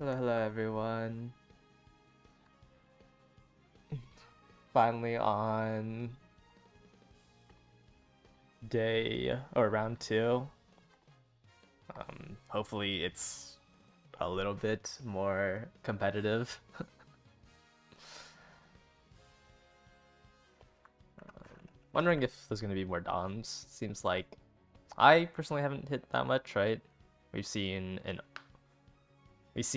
Hello everyone. Finally on day or round two. Hopefully it's a little bit more competitive. Wondering if there's gonna be more DOMs. Seems like I personally haven't hit that much, right? We've seen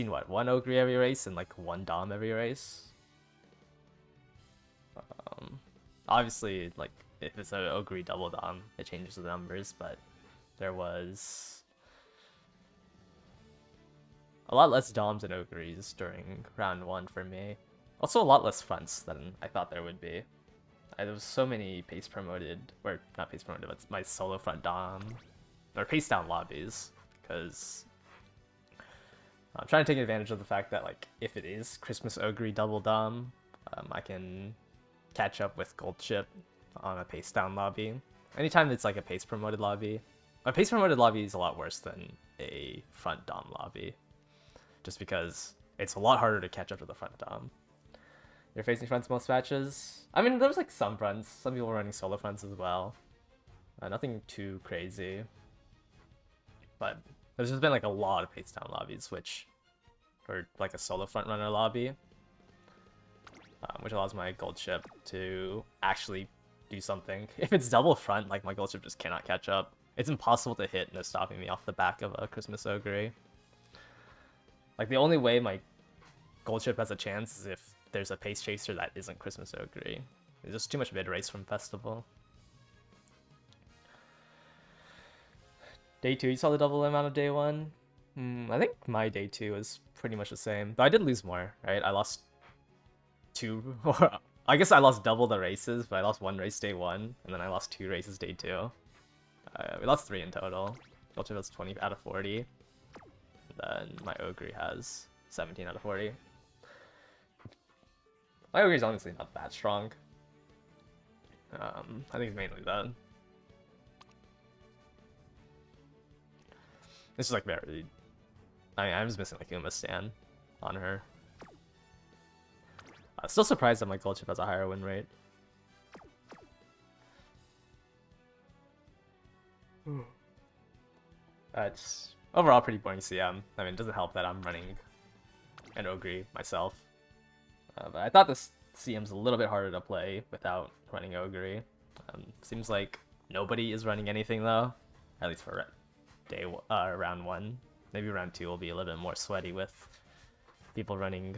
what, one Ogre every race and like one Dom every race. Obviously, like if it's an Ogre double Dom, it changes the numbers, but there was a lot less Doms and Ogres during round one for me. Also a lot less fronts than I thought there would be. There was so many pace promoted, or not pace promoted, but my solo front Dom, or pace down lobbies, because I'm trying to take advantage of the fact that like if it is Christmas Ogre double Dom, I can catch up with Gold Chip on a pace down lobby. Anytime it's like a pace promoted lobby, a pace promoted lobby is a lot worse than a front Dom lobby, just because it's a lot harder to catch up to the front Dom. You're facing fronts most matches. I mean, there was like some fronts. Some people were running solo fronts as well. Nothing too crazy. But there's just been like a lot of pace down lobbies, which or like a solo front runner lobby, which allows my gold chip to actually do something. If it's double front, like my gold chip just cannot catch up. It's impossible to hit and it's stopping me off the back of a Christmas Ogre. Like the only way my gold chip has a chance is if there's a pace chaser that isn't Christmas Ogre. There's just too much mid race from Festival. Day 2, you saw the double amount of day 1? I think my day 2 was pretty much the same. But I did lose more, right? I lost 2, or I guess I lost double the races, but I lost 1 race day 1, and then I lost 2 races day 2. We lost 3 in total. Gold chip has 20 out of 40. And then my Ogre has 17 out of 40. My Ogre is honestly not that strong. I think it's mainly that. It's just like very... I mean, I'm just missing like Uma Stan on her. I'm still surprised that my gold chip has a higher win rate. It's overall pretty boring CM. I mean, it doesn't help that I'm running an Ogre myself. But I thought this CM's a little bit harder to play without running Ogre. Seems like nobody is running anything though, at least for round 1. Maybe round 2 will be a little bit more sweaty with people running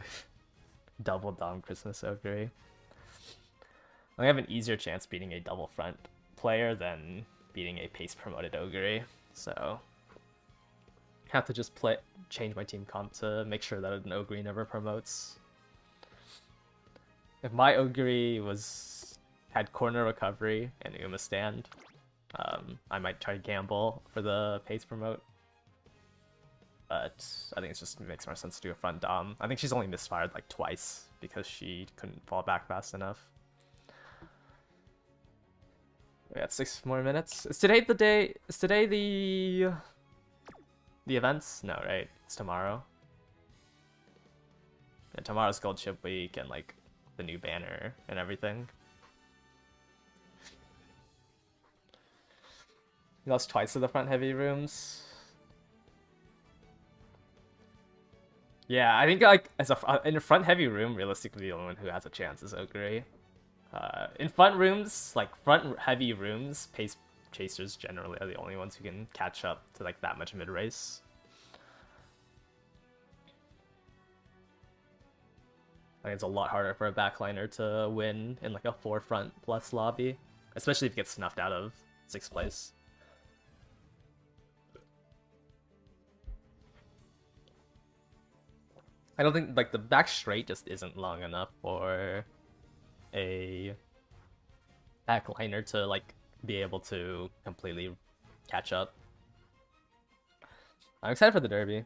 double Dom Christmas Ogre. I have an easier chance beating a double front player than beating a pace promoted Ogre, so have to just change my team comp to make sure that an Ogre never promotes. If my Ogre had corner recovery and Uma stand, I might try to gamble for the pace promote. But I think it just makes more sense to do a front Dom. I think she's only misfired like twice because she couldn't fall back fast enough. We got 6 more minutes. Is today the day? Is today the events? No, right? It's tomorrow. Yeah, tomorrow's Gold Chip Week and like the new banner and everything. You lost twice to the front heavy rooms. Yeah, I think like in a front heavy room, realistically the only one who has a chance is Ogre. In front rooms, like front heavy rooms, pace chasers generally are the only ones who can catch up to like that much mid race. I think it's a lot harder for a backliner to win in like a 4 front plus lobby, especially if it gets snuffed out of 6th place. I don't think like the back straight just isn't long enough for a backliner to like be able to completely catch up. I'm excited for the derby,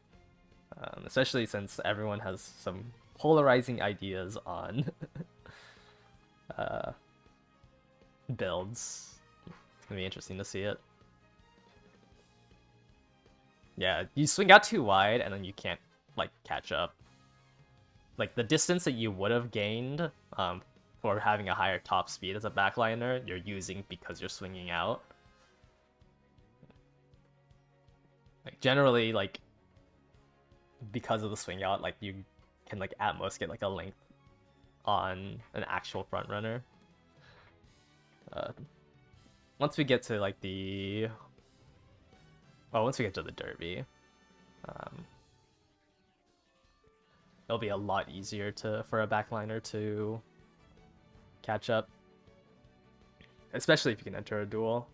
especially since everyone has some polarizing ideas on builds. It's gonna be interesting to see it. Yeah, you swing out too wide and then you can't like catch up. Like the distance that you would have gained for having a higher top speed as a backliner, you're using because you're swinging out. Like generally, like because of the swing out, like you can like at most get like a length on an actual front runner. Once we get to like once we get to the derby, it'll be a lot easier for a backliner to catch up, especially if you can enter a duel.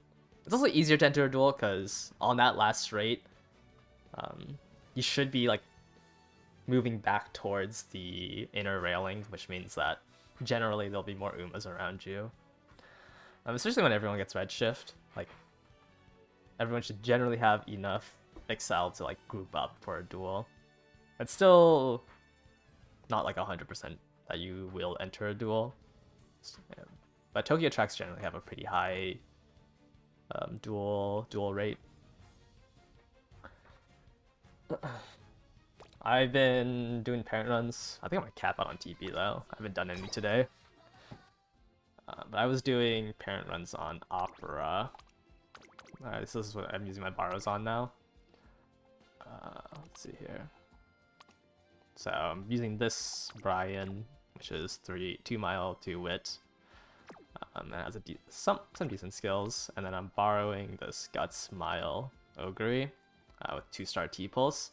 It's also easier to enter a duel because on that last straight, you should be like moving back towards the inner railing, which means that generally there'll be more Umas around you. Especially when everyone gets redshift, like everyone should generally have enough excel to like group up for a duel. It's still not like 100% that you will enter a duel, but Tokyo tracks generally have a pretty high duel rate. I've been doing parent runs. I think I'm gonna cap out on TP though. I haven't done any today. But I was doing parent runs on Opera. This is what I'm using my borrows on now. Let's see here. So I'm using this Brian, which is 2 mile, 2 wit. And has some decent skills. And then I'm borrowing this Guts Mile Ogre with 2-star T-Pulse.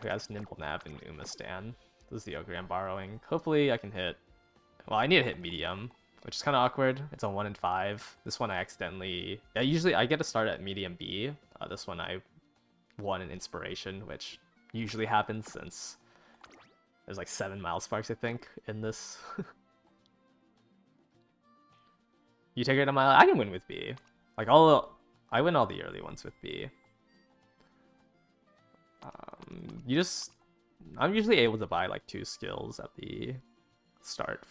Who has Nimble Nav and Uma Stan. This is the Ogre I'm borrowing. Hopefully I can hit... Well, I need to hit medium, which is kind of awkward. It's a 1 in 5. This one I accidentally... Yeah, usually I get to start at medium B. This one I won an inspiration, which usually happens since there's like 7 mile sparks, I think, in this. You take it a mile. I can win with B. Like I win all the early ones with B. I'm usually able to buy like 2 skills at the start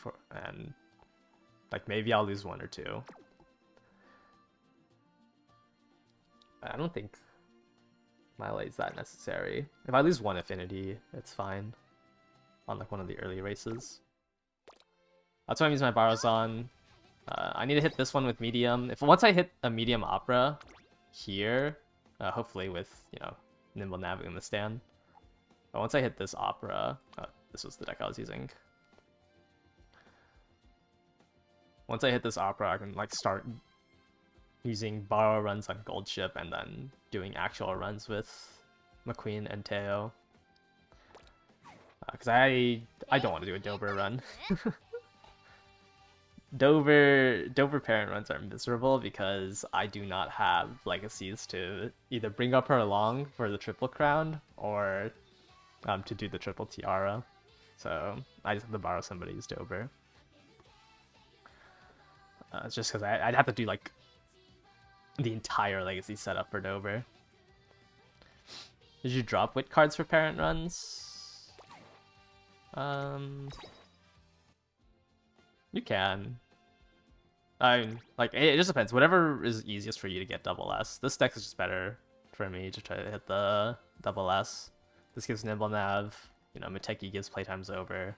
and like maybe I'll lose 1 or 2. I don't think Melee is that necessary. If I lose 1 affinity, it's fine on like one of the early races. That's what I'm using my borrows on. I need to hit this one with medium. Once I hit a medium Opera here, hopefully with, you know, Nimble Nav Uma Stan. But once I hit this Opera, this was the deck I was using. Once I hit this Opera, I can like start using borrow runs on Gold Ship and then doing actual runs with McQueen and Teo. Because I don't want to do a Dover run. Dover parent runs are miserable because I do not have legacies to either bring up her along for the triple crown or to do the triple tiara. So I just have to borrow somebody's Dover. It's just because I'd have to do like the entire legacy setup for Dover. Did you drop wit cards for parent runs? You can. Like, it just depends. Whatever is easiest for you to get double S. This deck is just better for me to try to hit the double S. This gives Nimble Nav. You know, Muteki gives playtimes over.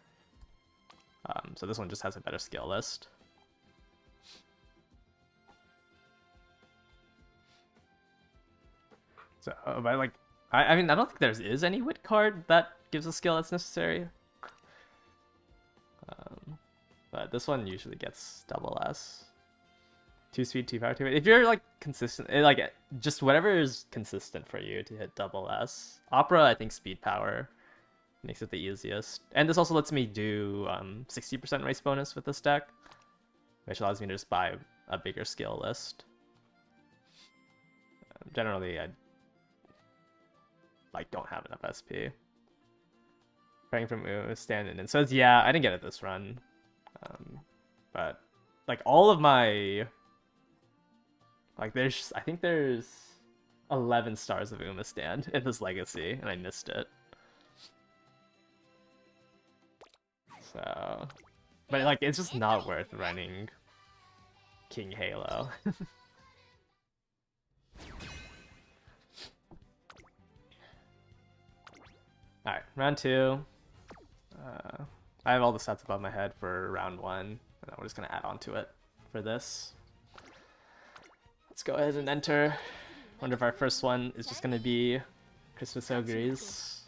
So this one just has a better skill list. So, but like, I mean, I don't think there is any wit card that gives a skill that's necessary. But this one usually gets double S. 2 speed, 2 power, 2 weight. If you're like consistent, like just whatever is consistent for you to hit double S. Opera, I think speed power makes it the easiest. And this also lets me do 60% race bonus with this deck, which allows me to just buy a bigger skill list. Generally, I like don't have enough SP. Praying from standing and says, yeah, I didn't get it this run. But like all of my I think there's 11 stars of Uma Stand in this legacy, and I missed it. So, but like it's just not worth running King Halo. Alright, round 2. I have all the stats above my head for round 1, and then we're just gonna add on to it for this. Let's go ahead and enter. Wonder if our first one is just gonna be Christmas Ogres.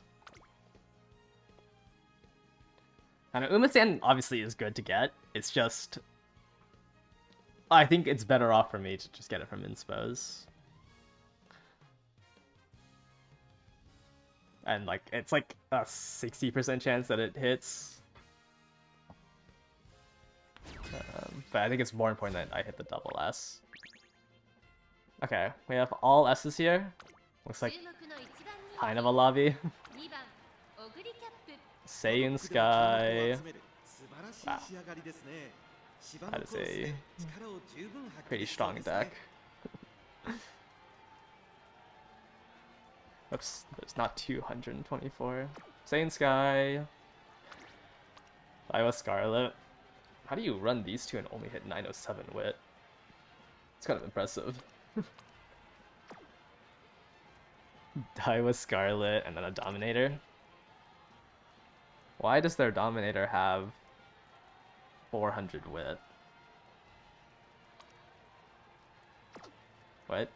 I know Umasan obviously is good to get. It's just I think it's better off for me to just get it from Inspos. And like it's like a 60% chance that it hits. But I think it's more important that I hit the double S. Okay, we have all S's here. Looks like kind of a lobby. Saiyan Sky. Wow. That is a pretty strong deck. Oops, there's not 224. Saiyan Sky. Iowa Scarlet. How do you run these two and only hit 907 wit? It's kind of impressive. Iowa Scarlet and then a Dominator. Why does their Dominator have 400 wit? What?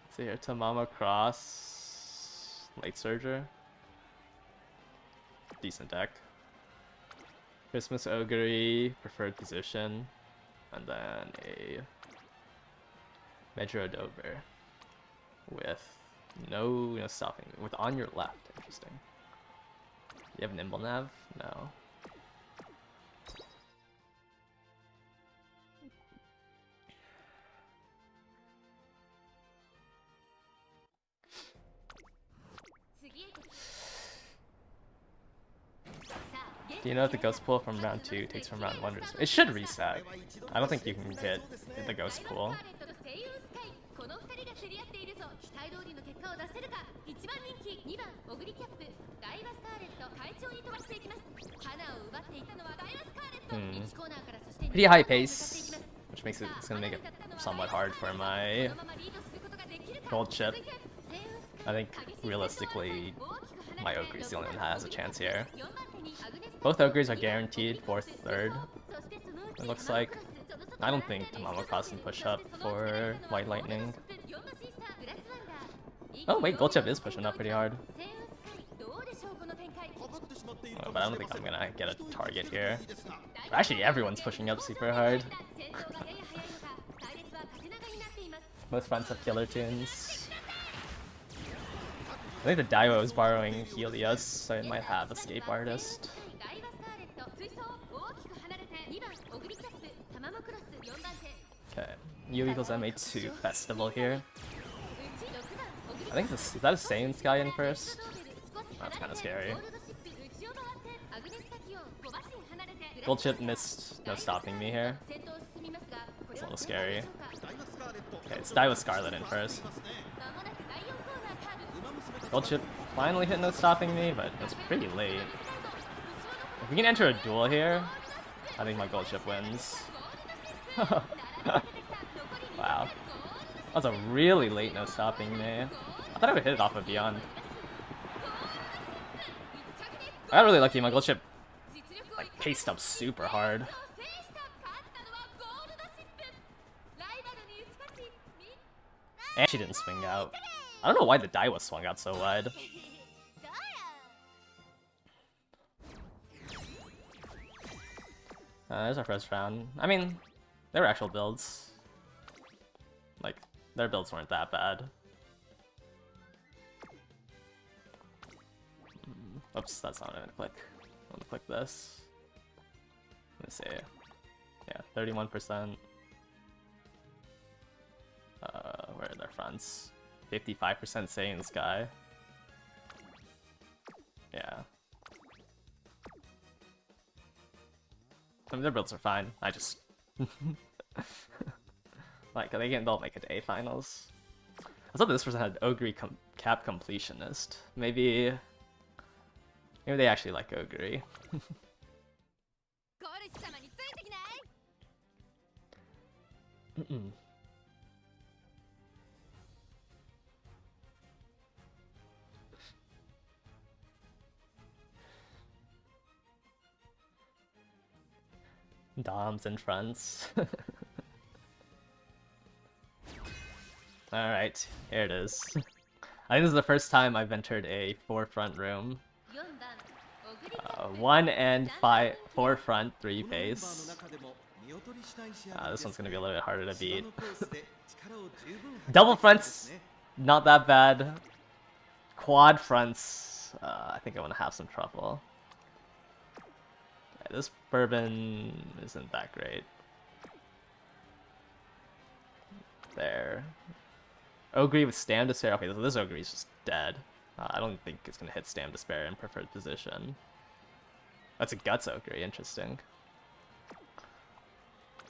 Let's see here, Tamama Cross, Late Surger. Decent deck. Christmas Ogre, preferred position, and then a Metro Dover with no stopping, with on your left. Interesting. You have Nimble Nav? No. Do you know if the ghost pool from round 2 takes from round 1? It should reset. I don't think you can hit the ghost pool. Pretty high pace, which makes it's gonna make it somewhat hard for my gold chip. I think realistically, my Ogre is the only one that has a chance here. Both Ogres are guaranteed 4th, 3rd. It looks like. I don't think Tamama Cross can push up for White Lightning. Oh wait, Gold Chip is pushing up pretty hard. Oh, but I don't think I'm gonna get a target here. Actually, everyone's pushing up super hard. Both fronts have killer tunes. I think the Daiwo is borrowing Helios, so it might have Escape Artist. Okay, U equals MA2 Festival here. I think this, is that a Saiyan Sky in first? That's kind of scary. Gold Chip missed no stopping me here. It's a little scary. Okay, it's Daiwa Scarlet in first. Gold Chip finally hit no stopping me, but it's pretty late. If we can enter a duel here, I think my Gold Chip wins. Wow. That was a really late no stopping me. I thought I would hit it off of Beyond. I got really lucky, my Gold Chip like paced up super hard. And she didn't swing out. I don't know why the Daiwa swung out so wide. There's our first round. I mean, they were actual builds. Like, their builds weren't that bad. Oops, that's not what I'm gonna click. I'm gonna click this. Let me see. Yeah, 31%. Where are their fronts? 55% Saiyan Sky. Yeah. I mean, their builds are fine. I just like they'll make it to A finals. I thought this person had Ogre Cap Completionist. Maybe they actually like Ogre. Doms and fronts. Alright, here it is. I think this is the first time I've entered a 4 front room. 1 and 4 front, 3 face. This one's gonna be a little bit harder to beat. Double fronts, not that bad. Quad fronts, I think I want to have some trouble. Yeah, this bourbon isn't that great. There. Ogre with Stam Despair. Okay, this Ogre is just dead. I don't think it's gonna hit Stam Despair in preferred position. That's a Guts Ogre, interesting.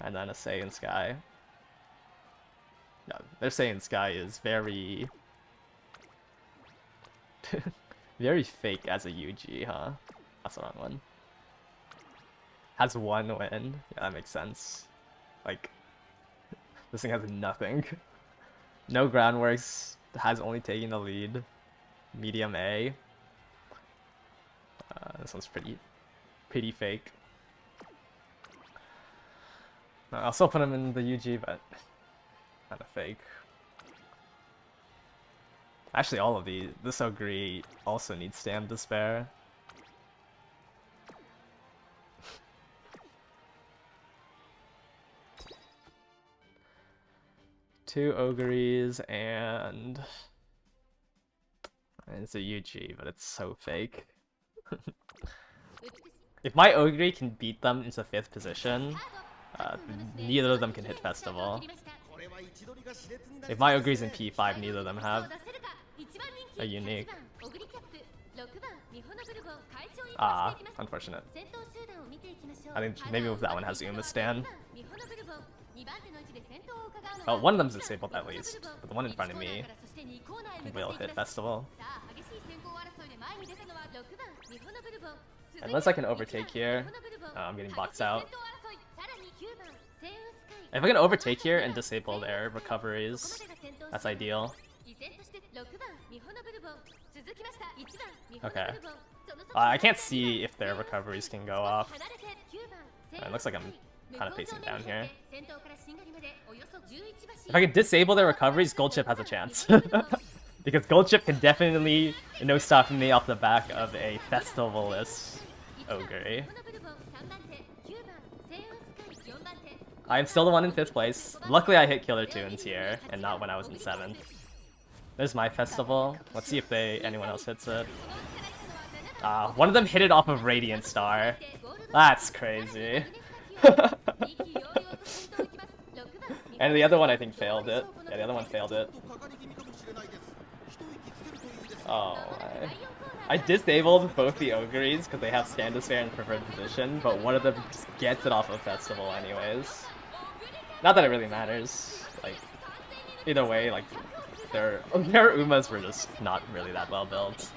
And then a Saiyan Sky. No, their Saiyan Sky is very... very fake as a UG, huh? That's the wrong one. Has 1 win. Yeah, that makes sense. Like, this thing has nothing. No groundworks. Has only taken the lead. Medium A. This one's pretty fake. I'll still put him in the UG, but kind of fake. Actually, all of these. This Ogre also needs Stam Despair. Two Ogres and it's a UG, but it's so fake. If my Ogre can beat them into 5th position, neither of them can hit Festival. If my Ogre's in P5, neither of them have a unique. Ah, unfortunate. I think maybe if that one has Uma Stan. Oh, one of them's disabled at least, but the one in front of me will hit Festival. Unless I can overtake here, I'm getting boxed out. If I can overtake here and disable their recoveries, that's ideal. Okay. I can't see if their recoveries can go off. It looks like I'm kind of pacing down here. If I can disable their recoveries, Gold Chip has a chance. Because Gold Chip can definitely no-stop me off the back of a Festivalist Ogre. I'm still the one in 5th place. Luckily I hit Killer Tunes here, and not when I was in 7th. There's my Festival. Let's see if anyone else hits it. One of them hit it off of Radiant Star. That's crazy. And the other one I think failed it. Yeah, the other one failed it. Oh, I disabled both the Ogres because they have Stand Despair in preferred position, but one of them just gets it off of Festival anyways. Not that it really matters. Like, either way, like, their Umas were just not really that well built.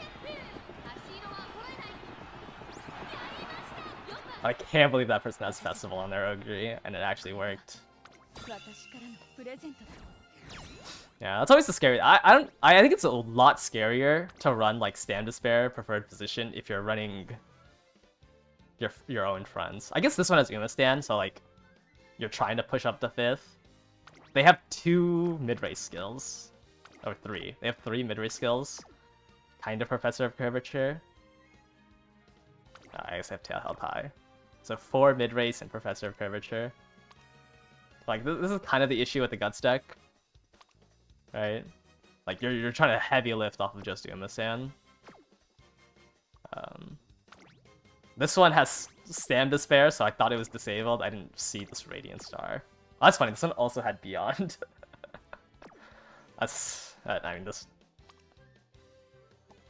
I can't believe that person has Festival on their Ogre, and it actually worked. Yeah, that's always the scary. I think it's a lot scarier to run like Stand Despair preferred position if you're running your own friends. I guess this one has Uma Stand, so like you're trying to push up to 5th. They have 2 mid-race skills. Or 3. They have 3 mid-race skills. Kind of Professor of Curvature. I guess I have Tail held high. So 4 mid-race and Professor of Curvature. Like, this is kind of the issue with the Guts deck. Right? Like, you're trying to heavy lift off of just Uma-san. This one has Stand Despair, so I thought it was disabled. I didn't see this Radiant Star. Oh, that's funny, this one also had Beyond. I mean, this...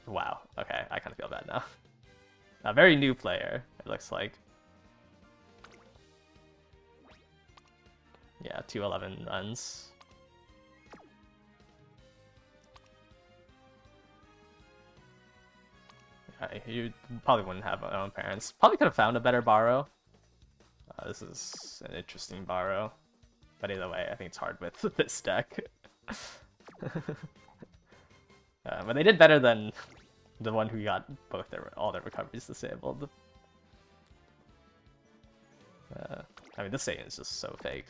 Wow, okay, I kind of feel bad now. A very new player, it looks like. Yeah, 211 runs. You probably wouldn't have my own parents. Probably could have found a better borrow. This is an interesting borrow. But either way, I think it's hard with this deck. But they did better than the one who got all their recoveries disabled. I mean, this Saiyan is just so fake.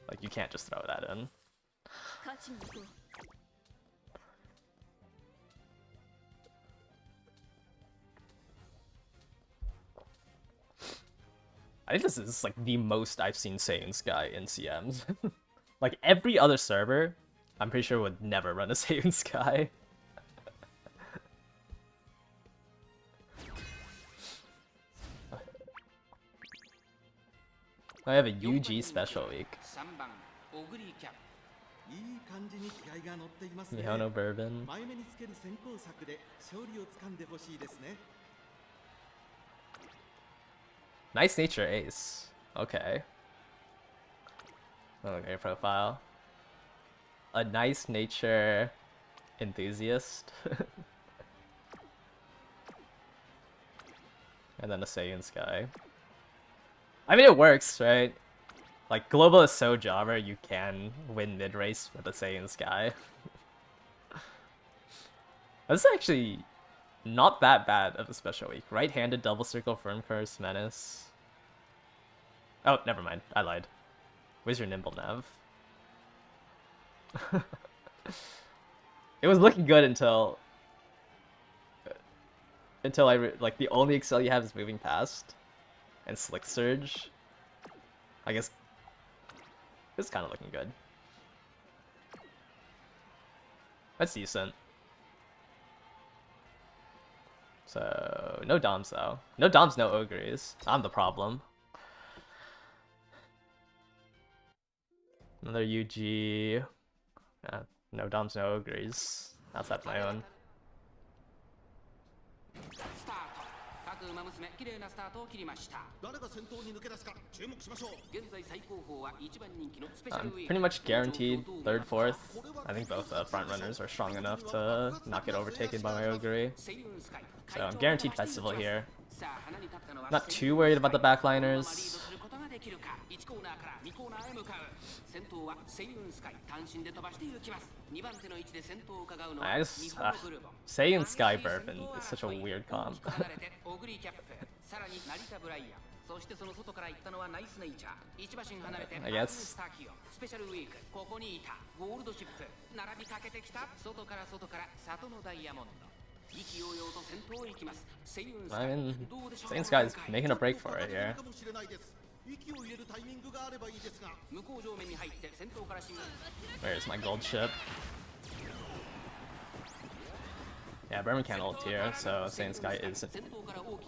Like, you can't just throw that in. I think this is like the most I've seen Saiyan Sky in CMs. Like every other server, I'm pretty sure would never run a Saiyan Sky. I have a UG special week. Mihono Bourbon. Nice nature ace. Okay. Okay, profile. A nice nature enthusiast. And then a Saiyan Sky. I mean, it works, right? Like, global is so jobber, you can win mid-race with a Saiyan Sky. This is actually not that bad of a special week. Right-handed, double circle, firm curse, menace. Oh, never mind. I lied. Where's your nimble nav? It was looking good until like the only excel you have is moving past and slick surge. I guess it's kind of looking good. That's decent. So no doms though. No doms, no ogres. I'm the problem. Another UG. No doms, no ogres. Outside my own. I'm pretty much guaranteed third, fourth. I think both front runners are strong enough to not get overtaken by my ogre. So I'm guaranteed festival here. Not too worried about the backliners. I just, Saiyan Sky Bourbon is such a weird comp. I guess. I mean, Saiyan Sky is making a break for it here. Where's my gold ship? Yeah, Bourbon can't ult here, so Saiyan Sky is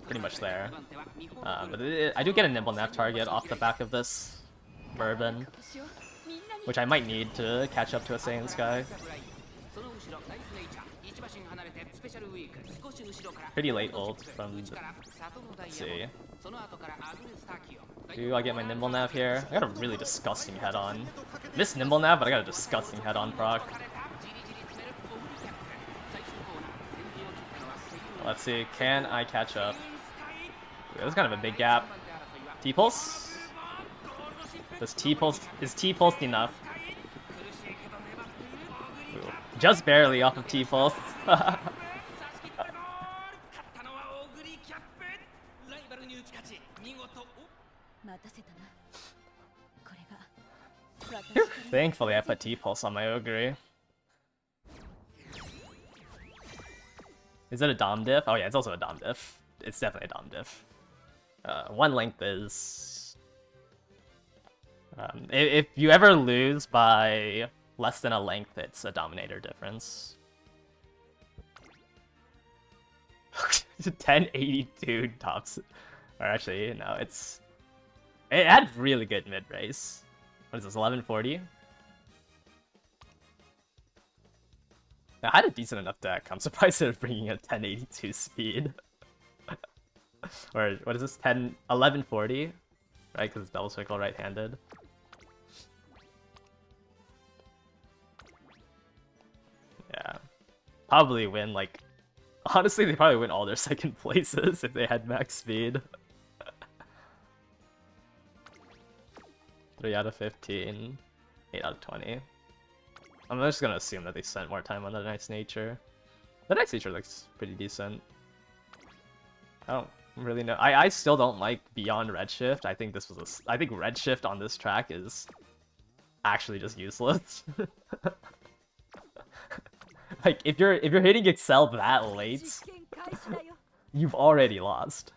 pretty much there. But I do get a nimble nav target off the back of this Bourbon, which I might need to catch up to a Saiyan Sky. Pretty late ult from the, let's see. Do I get my nimble nav here? I got a really disgusting head on. Missed nimble nav, but I got a disgusting head on proc. Let's see, can I catch up? There's kind of a big gap. T-pulse? Is T-pulse enough? Ooh, just barely off of T-pulse. Thankfully I put T-pulse on my ogre. Is it a dom diff? Oh yeah, it's also a dom diff. It's definitely a dom diff. One length is... if you ever lose by less than a length, it's a dominator difference. 1082 tops. Or actually, no, it had really good mid race. What is this, 1140? I had a decent enough deck. I'm surprised they're bringing a 1082 speed. Or what is this? 1140? Right, because it's double circle right-handed. Yeah. Probably win, like... Honestly, they probably win all their second places if they had max speed. 3 out of 15. 8 out of 20. I'm just gonna assume that they spent more time on the Knight's Nature. The Knight's Nature looks pretty decent. I don't really no. I still don't like Beyond Redshift. I think this was I think Redshift on this track is actually just useless. Like if you're hitting Excel that late, you've already lost.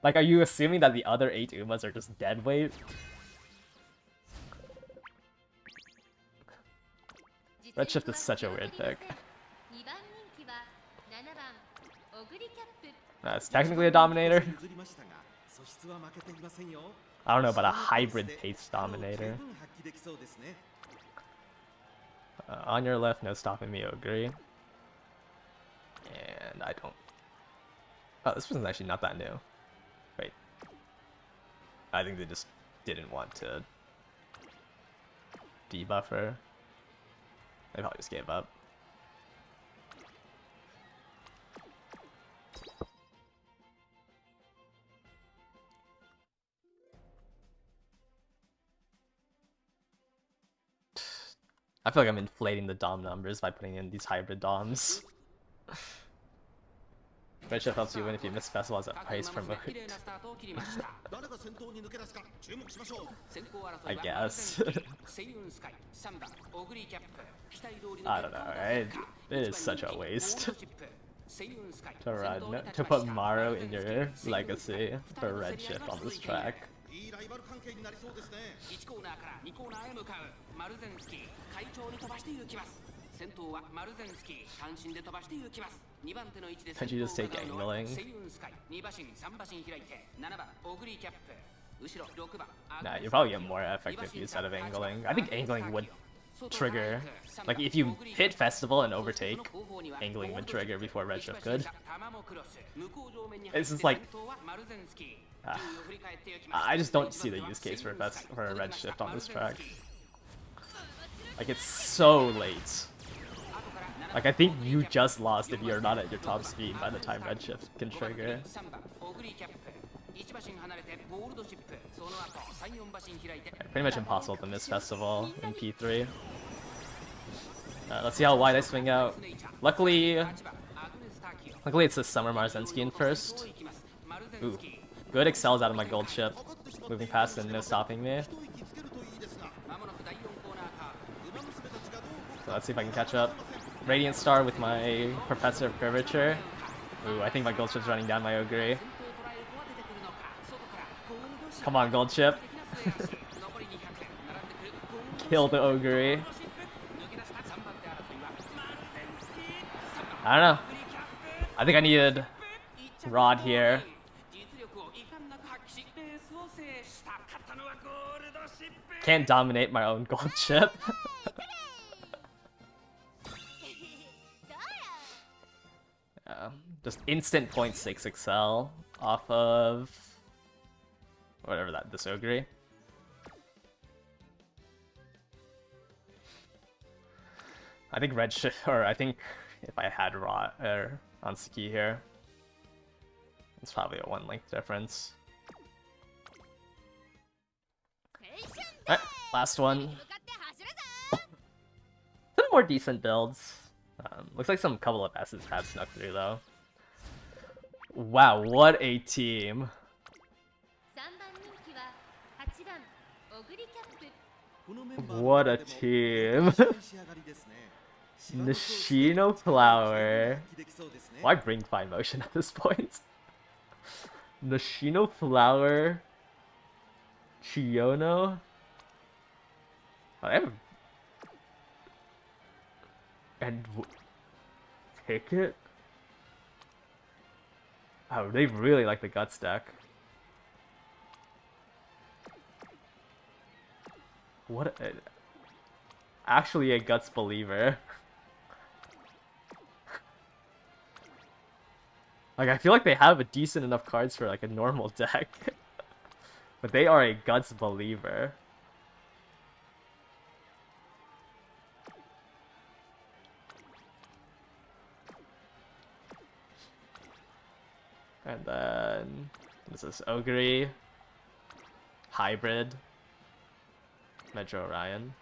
Like, are you assuming that the other 8 Umas are just dead weight? Redshift is such a weird pick. It's technically a Dominator. I don't know about a hybrid pace Dominator. On your left, no stopping me, Ogre. And I don't... Oh, this one's actually not that new. Wait. I think they just didn't want to debuff her. They probably just gave up. I feel like I'm inflating the Dom numbers by putting in these hybrid Doms. Redshift helps you win if you miss festivals at price promote. I guess. I don't know, right? It is such a waste to put Maro in your legacy for Redshift on this track. Can't you just take angling? Nah, you probably get more effective use out of angling. I think angling would trigger. Like, if you hit Festival and overtake, angling would trigger before Redshift could. It's just like... I just don't see the use case for a Redshift on this track. Like, it's so late. Like, I think you just lost if you're not at your top speed by the time Redshift can trigger. Pretty much impossible to miss Festival in P3. Let's see how wide I swing out. Luckily it's a Summer Marzensky in first. Ooh, good excels out of my gold chip. Moving past and no stopping me. So let's see if I can catch up. Radiant Star with my Professor of Curvature. Ooh, I think my gold chip's running down my Ogre. Come on, gold chip. Kill the Ogre. I don't know. I think I needed Rod here. Can't dominate my own gold chip. Just instant 0.6 excel off of whatever this Ogre. I think Redshift, or I think if I had Raw or Ansuki here, it's probably a 1 length difference. Alright, last one. Some more decent builds. Looks like some couple of S's have snuck through though. Wow, what a team. What a team. Nishino Flower. Why bring Fine Motion at this point? Nishino Flower. Chiono. Oh, they have... And... Ticket? Oh, they really like the Guts deck. What a... Actually a Guts believer. Like, I feel like they have a decent enough cards for like a normal deck. But they are a Guts believer. And then this is Ogre, Hybrid, Metro Orion.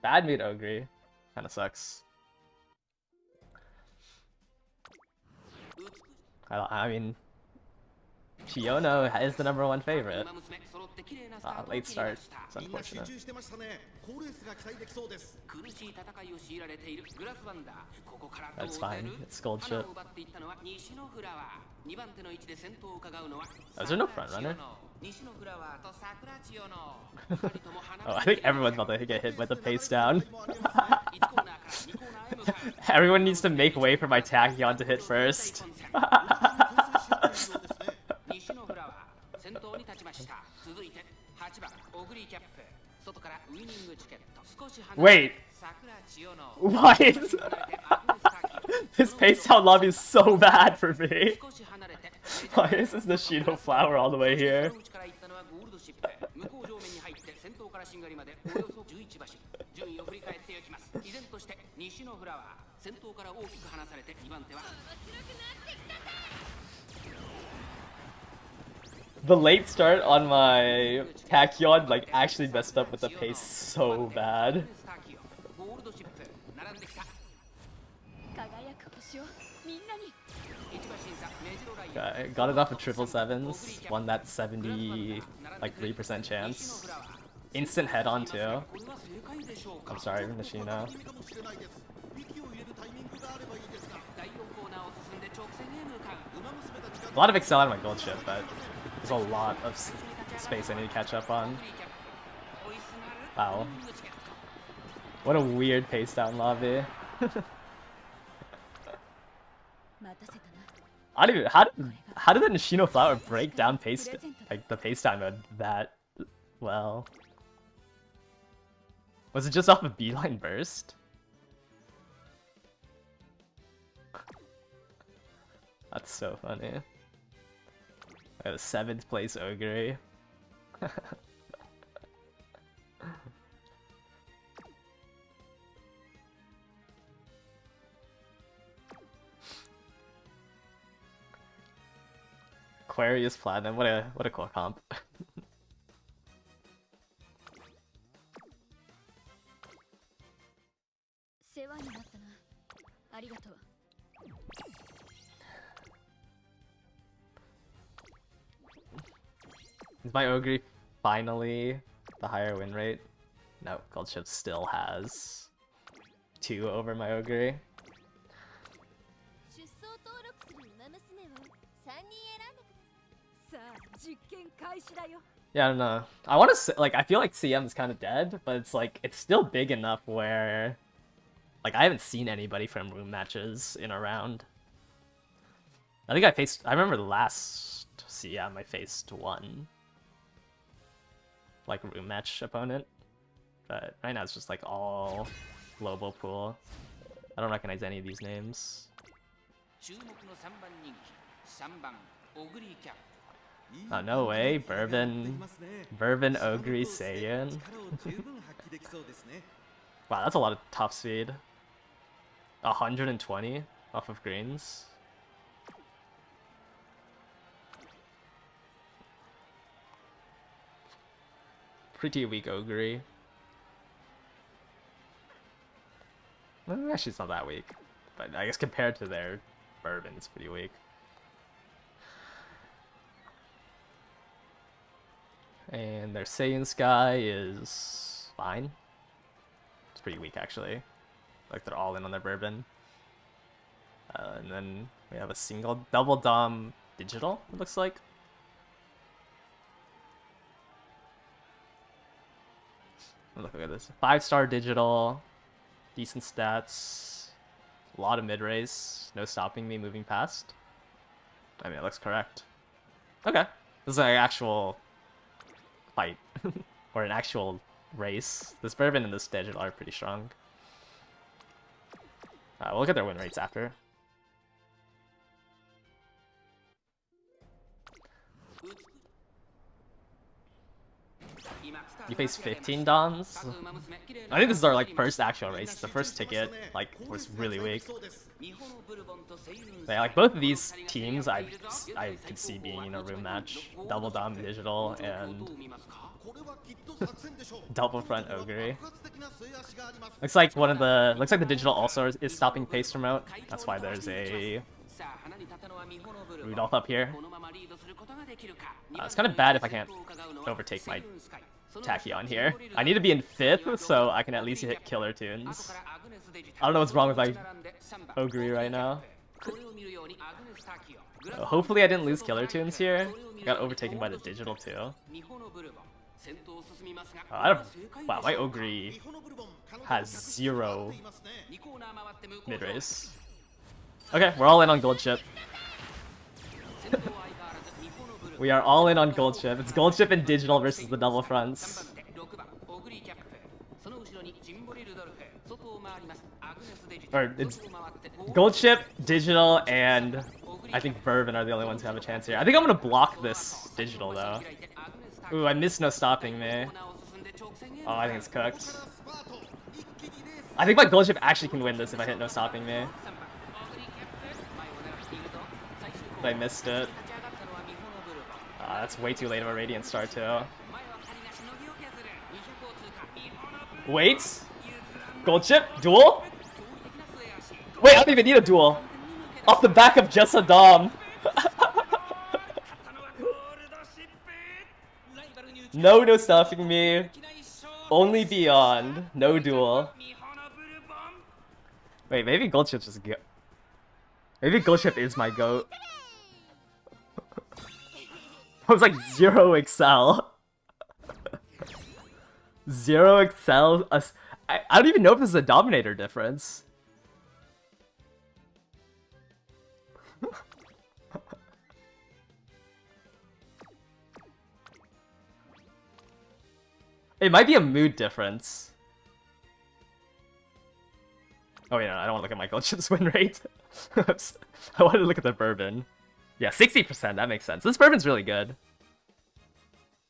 Bad mid Ogre. Kinda sucks. I mean, Chiono is the #1 favorite. Late start. It's unfortunate. That's fine. It's gold chip. Oh, is there no front runner? Oh, I think everyone's about to get hit with the pace down. Everyone needs to make way for my Tachyon to hit first. Wait. What? This pace down lobby is so bad for me. Why is this Nishino Flower all the way here? The late start on my Tachyon like actually messed up with the pace so bad. Okay, got it off of 777s, won that 73% chance. Instant head on too. I'm sorry, Nishino. A lot of excel out of my gold chip, but there's a lot of space I need to catch up on. Wow. What a weird pace down lobby. I don't even, how did the Nishino Flower break down pace, like the pace time mode that well? Was it just off a beeline burst? That's so funny. I got a 7th place Ogre. Aquarius Platinum, what a cool comp. Is my Ogre finally the higher win rate? No, Gold Chip still has 2 over my Ogre. Yeah, I don't know. I want to say, like, I feel like CM is kind of dead, but it's like, it's still big enough where, like, I haven't seen anybody from room matches in a round. I think I remember the last CM I faced one, like, room match opponent, but right now it's just, like, all global pool. I don't recognize any of these names. Oh, no way. Bourbon Ogre Saiyan. Wow, that's a lot of top speed. 120 off of greens. Pretty weak Ogre. Well, actually, it's not that weak. But I guess compared to their Bourbon, it's pretty weak. And their Saiyan Sky is fine. It's pretty weak, actually. Like, they're all in on their Bourbon. And then we have a single double Dom digital, it looks like. Look at this. 5-star digital. Decent stats. A lot of mid-race. No stopping me moving past. I mean, it looks correct. Okay. This is an actual fight. Or an actual race. This Bourbon and this digital are pretty strong. We'll look at their win rates after. You face 15 Doms? I think this is our like first actual race. The first ticket like was really weak. Yeah, like both of these teams I could see being in a room match. Double Dom Digital and Double front ogre. Looks like the digital also is stopping pace promote. That's why there's a Rudolph up here. It's kind of bad if I can't overtake my Tachyon here. I need to be in 5th so I can at least hit killer tunes. I don't know what's wrong with my ogre right now. Hopefully I didn't lose killer tunes here. Got overtaken by the digital too. Wow, my ogre has 0 mid-race. Okay, we're all in on gold chip. We are all in on gold chip. It's gold chip and digital versus the double fronts. Or it's gold chip, digital, and I think Bourbon are the only ones who have a chance here. I think I'm gonna block this digital though. Ooh, I missed no stopping me. Oh, I think it's cooked. I think my gold chip actually can win this if I hit no stopping me. But I missed it. That's way too late of a Radiant start too. Wait! Gold chip? Duel? Wait, I don't even need a duel! Off the back of just a Dom! No stopping me. Only beyond. No duel. Wait, maybe gold chip's just go. Maybe gold chip is my goat. I was like 0 excel. 0 excel. I don't even know if this is a dominator difference. It might be a mood difference. Oh yeah, I don't want to look at my gold chip's win rate. I want to look at the Bourbon. Yeah, 60%, that makes sense. This Bourbon's really good.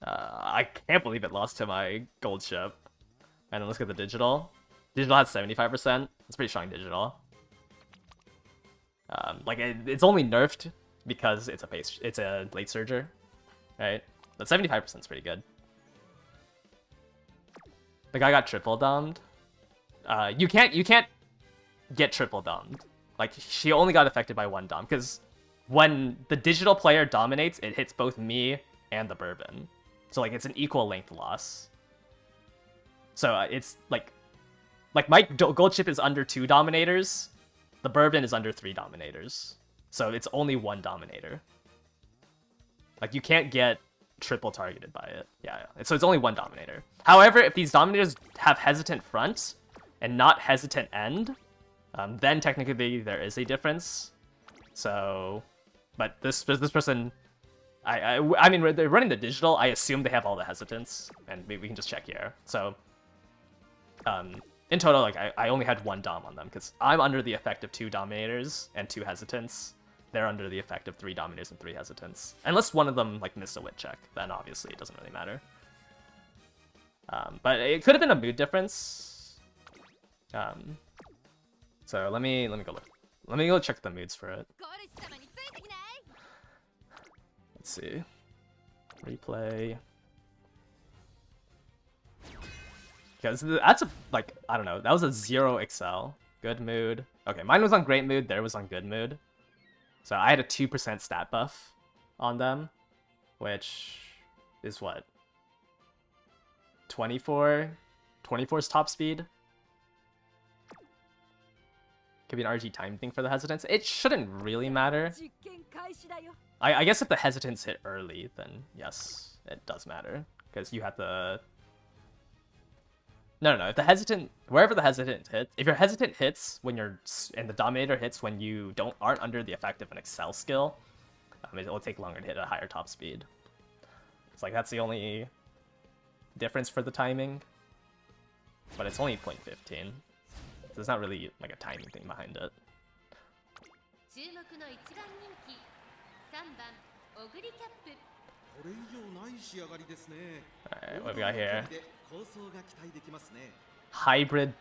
I can't believe it lost to my gold chip. And then let's get the digital. Digital has 75%. It's pretty strong digital. Like it's only nerfed because it's a late surger, right? But 75% is pretty good. The guy got triple domed. You can't get triple domed. Like she only got affected by 1 dom because when the digital player dominates, it hits both me and the Bourbon. So like it's an equal length loss. So it's like my gold chip is under 2 dominators. The Bourbon is under 3 dominators. So it's only 1 dominator. Like you can't get triple targeted by it. Yeah. So it's only 1 dominator. However, if these dominators have hesitant front and not hesitant end, then technically there is a difference. So, but this person, I mean, they're running the digital. I assume they have all the hesitants, and maybe we can just check here. So, in total, like I only had 1 dom on them because I'm under the effect of 2 dominators and 2 hesitants. They're under the effect of 3 dominators and 3 hesitants. Unless one of them like missed a wit check, then obviously it doesn't really matter. But it could have been a mood difference. So let me go look. Let me go check the moods for it. Let's see. Replay. Because that's a, like, I don't know, that was a 0 excel. Good mood. Okay, mine was on great mood, there was on good mood. So I had a 2% stat buff on them, which is what? 24? 24's top speed? Could be an RG time thing for the hesitants. It shouldn't really matter. I guess if the hesitants hit early, then yes, it does matter. Because you have the... No, if the hesitant... Wherever the hesitant hits... If your hesitant hits when you're... And the dominator hits when you aren't under the effect of an excel skill, it'll take longer to hit a higher top speed. It's like, that's the only difference for the timing. But it's only 0.15. There's not really like a timing thing behind it. Alright, what do we got here? Hybrid.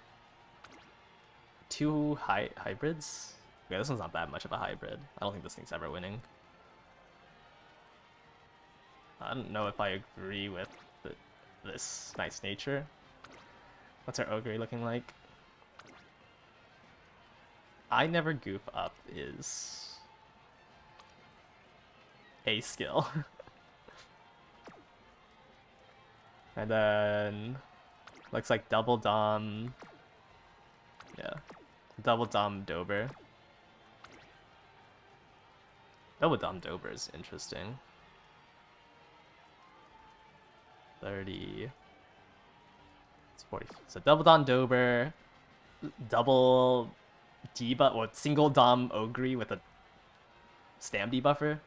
2 hybrids? Okay, this one's not that much of a hybrid. I don't think this thing's ever winning. I don't know if I agree with it. this nice nature. What's our Ogre looking like? I never goof up is a skill. And then looks like double dom. Yeah. Double dom Dober. Double dom Dober is interesting. 30. It's 40. So double dom Dober, double debuff, or single dom Ogre with a stam debuffer.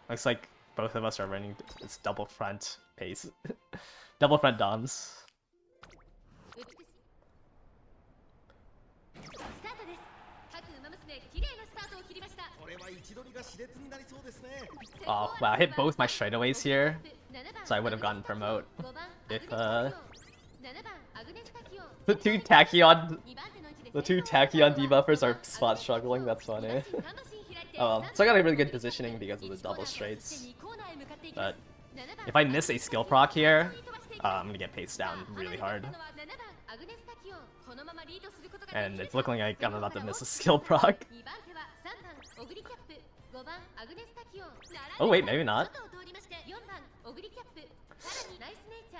Looks like both of us are running this double front pace. Double front doms. Oh wow, I hit both my straightaways here, so I would have gotten promote if the two Tachyon debuffers are spot struggling. That's funny. Oh well, so I got a really good positioning because of the double straights. But if I miss a skill proc here, I'm gonna get paced down really hard. And it's looking like I'm about to miss a skill proc. Oh wait, maybe not.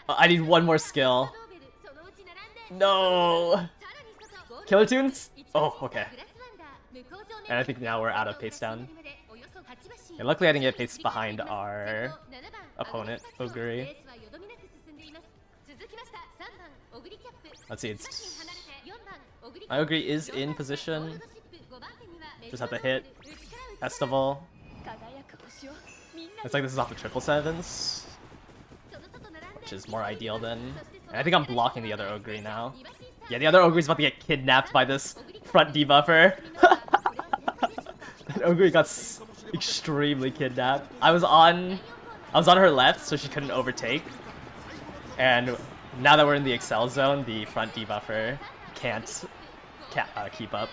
Oh, I need one more skill. No! Killer Tunes? Oh, okay. And I think now we're out of pace down. And luckily I didn't get paced behind our opponent, Ogre. Let's see, it's... My Ogre is in position. Just have to hit Festival. Looks like this is off the 777s, which is more ideal than... And I think I'm blocking the other Ogre now. Yeah, the other Ogre's about to get kidnapped by this front debuffer. That Ogre got extremely kidnapped. I was on her left, so she couldn't overtake. And now that we're in the Excel zone, the front debuffer can't keep up.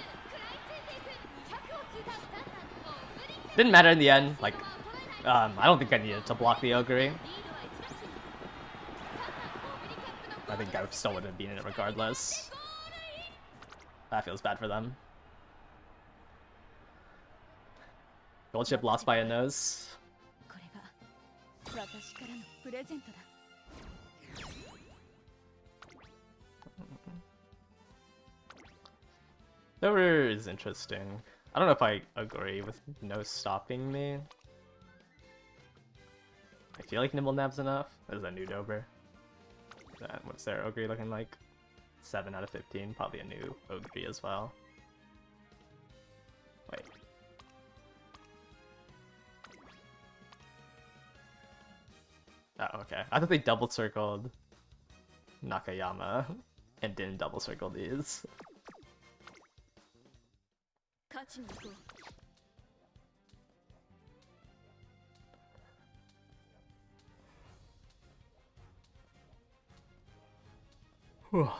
Didn't matter in the end. Like, I don't think I needed to block the Ogre. I think I still would have beaten it regardless. That feels bad for them. Gold chip lost by a nose. Dober is interesting. I don't know if I agree with no stopping me. I feel like Nimble Nab's enough. There's a new Dober. And what's their Ogre looking like? 7 out of 15. Probably a new Ogre as well. Wait. Oh, okay. I thought they double circled Nakayama and didn't double circle these. Whew.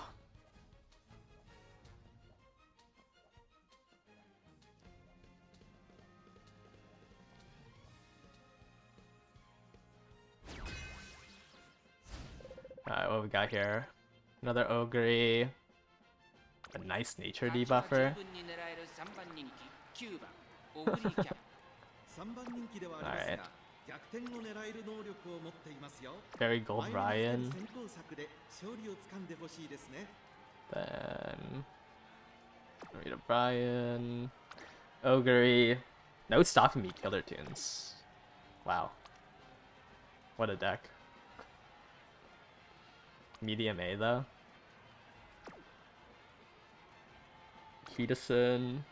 Alright, what we got here? Another Ogre. A nice nature debuffer. Alright. Very gold Ryan. Then Rita Brian. Ogre. No stopping me, Killer Tunes. Wow. What a deck. Medium A though. Keaton.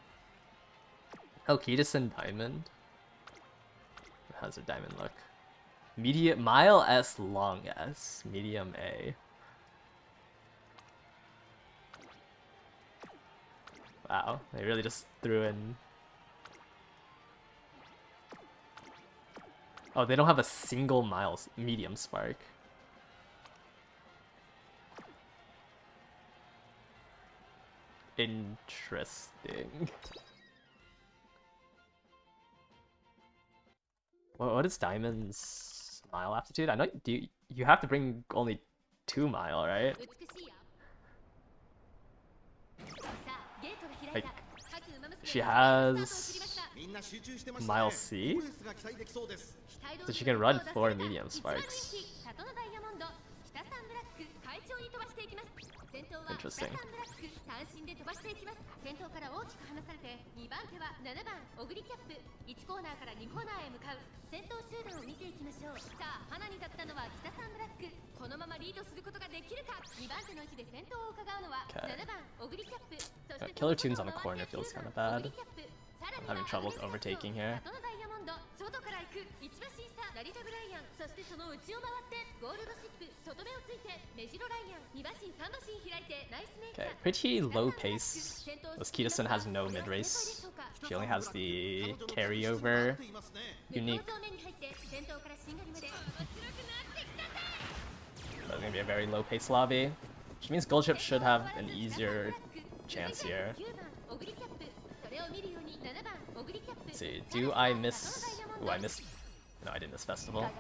Oh, Keaton Diamond. How's a diamond look? Medium Mile S Long S. Medium A. Wow, they really just threw in. Oh, they don't have a single Miles medium spark. Interesting. What is Diamond's mile aptitude? I know you have to bring only 2 mile, right? Like, she has mile C, so she can run 4 medium sparks. Interesting. Okay. Killer Tunes on the corner feels kind of bad. I'm having trouble overtaking here. Okay, pretty low pace. This Kitasen has no mid race. She only has the carryover unique. That's gonna be a very low pace lobby, which means Gold Chip should have an easier chance here. Let's see, do I miss... Ooh, I missed... No, I didn't miss Festival. Okay.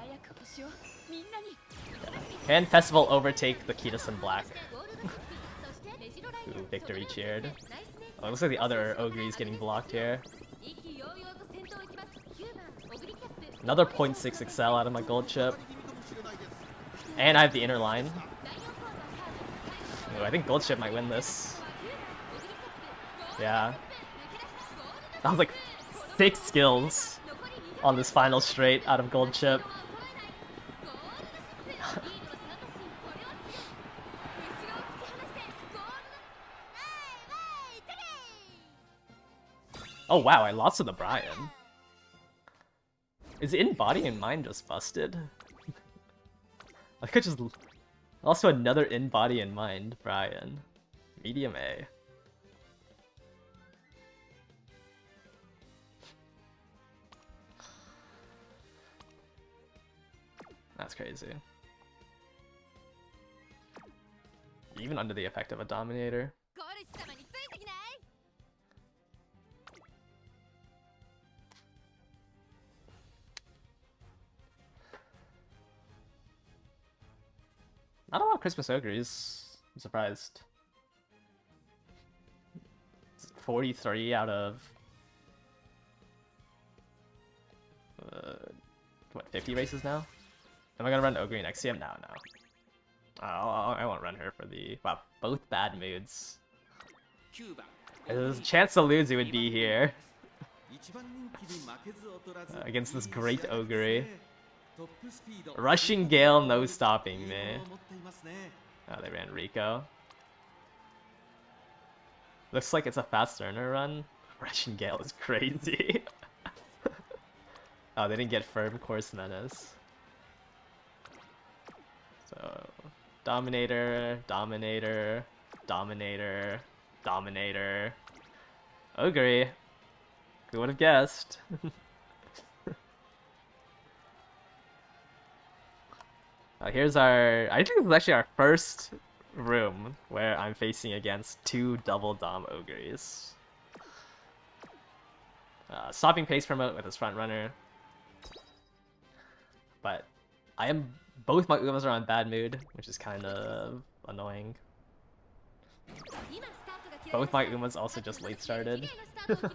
Can Festival overtake the Kitasen Black? Ooh, victory cheered. Oh, it looks like the other Ogre is getting blocked here. Another 0.6 excel out of my Gold Chip. And I have the inner line. Ooh, I think Gold Chip might win this. Yeah. That was like 6 skills on this final straight out of Gold Chip. Oh wow, I lost to the Brian. Is In Body and Mind just busted? I could just... Also another In Body and Mind, Brian. Medium A. That's crazy. Even under the effect of a Dominator. Not a lot of Christmas Ogres. I'm surprised. 43 out of... what, 50 races now? Am I gonna run Ogre next CM? No. I won't run her for the... Wow, both bad moods. If there's a chance to lose, it would be here. Against this great Ogre. Rushing Gale, no stopping me. Oh, they ran Rico. Looks like it's a fast earner run. Rushing Gale is crazy. Oh, they didn't get firm course menace. So, Dominator, Dominator, Dominator, Dominator. Ogre. Who would have guessed? Here's our... I think this is actually our first room where I'm facing against 2 double Dom Ogres. Stopping pace promote with his front runner. But both my Umas are on bad mood, which is kind of annoying. Both my Umas also just late started. But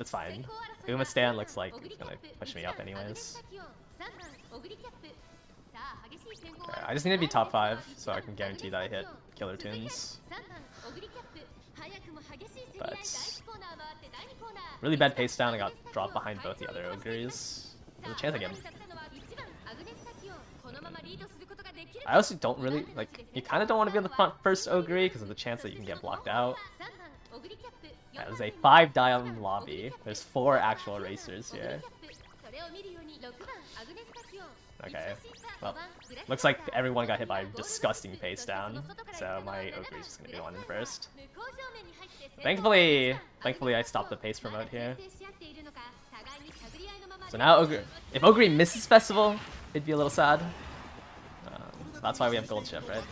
it's fine. Uma Stan looks like he's gonna push me up anyways. Okay, I just need to be top 5 so I can guarantee that I hit Killer Tunes. But really bad pace down, I got dropped behind both the other Ogres. There's a chance I get... I also don't really, like, you kind of don't want to be on the front first Ogre because of the chance that you can get blocked out. Yeah, there's a 5-dial lobby. There's 4 actual racers here. Okay, well, looks like everyone got hit by a disgusting pace down, so my Ogre is just gonna be the one in first. Thankfully I stopped the pace promote here. So now Ogre, if Ogre misses Festival, it'd be a little sad. That's why we have Gold Chip, right?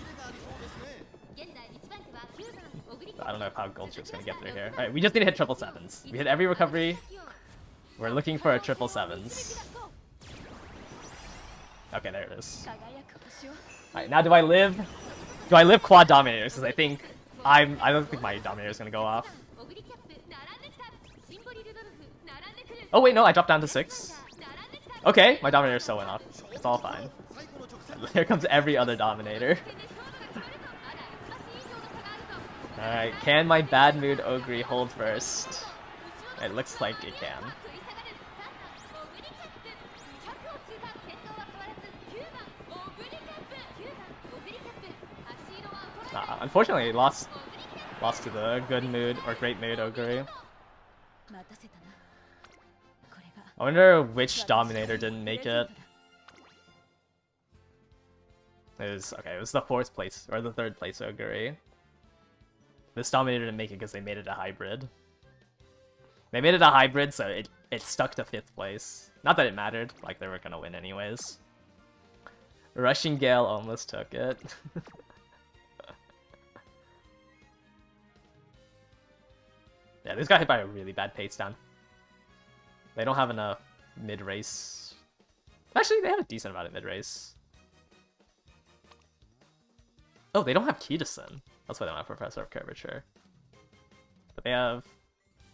I don't know how Gold Chip's gonna get through here. Alright, we just need to hit 777s. We hit every recovery. We're looking for a 777s. Okay, there it is. Alright, now do I live? Do I live quad dominators? Because I don't think my dominator is gonna go off. Oh wait, no, I dropped down to 6. Okay, my dominator still went off. It's all fine. Here comes every other dominator. Alright, can my bad mood Ogre hold first? It looks like it can. Unfortunately, lost to the good mood or great mood Ogre. I wonder which dominator didn't make it. It was the 4th place or the 3rd place Ogre. This dominator didn't make it because they made it a hybrid. They made it a hybrid, so it stuck to 5th place. Not that it mattered, like they were gonna win anyways. Rushing Gale almost took it. Yeah, this got hit by a really bad pace down. They don't have enough mid-race. Actually, they have a decent amount of mid-race. Oh, they don't have Kitasen. That's why they don't have Professor of Curvature. But they have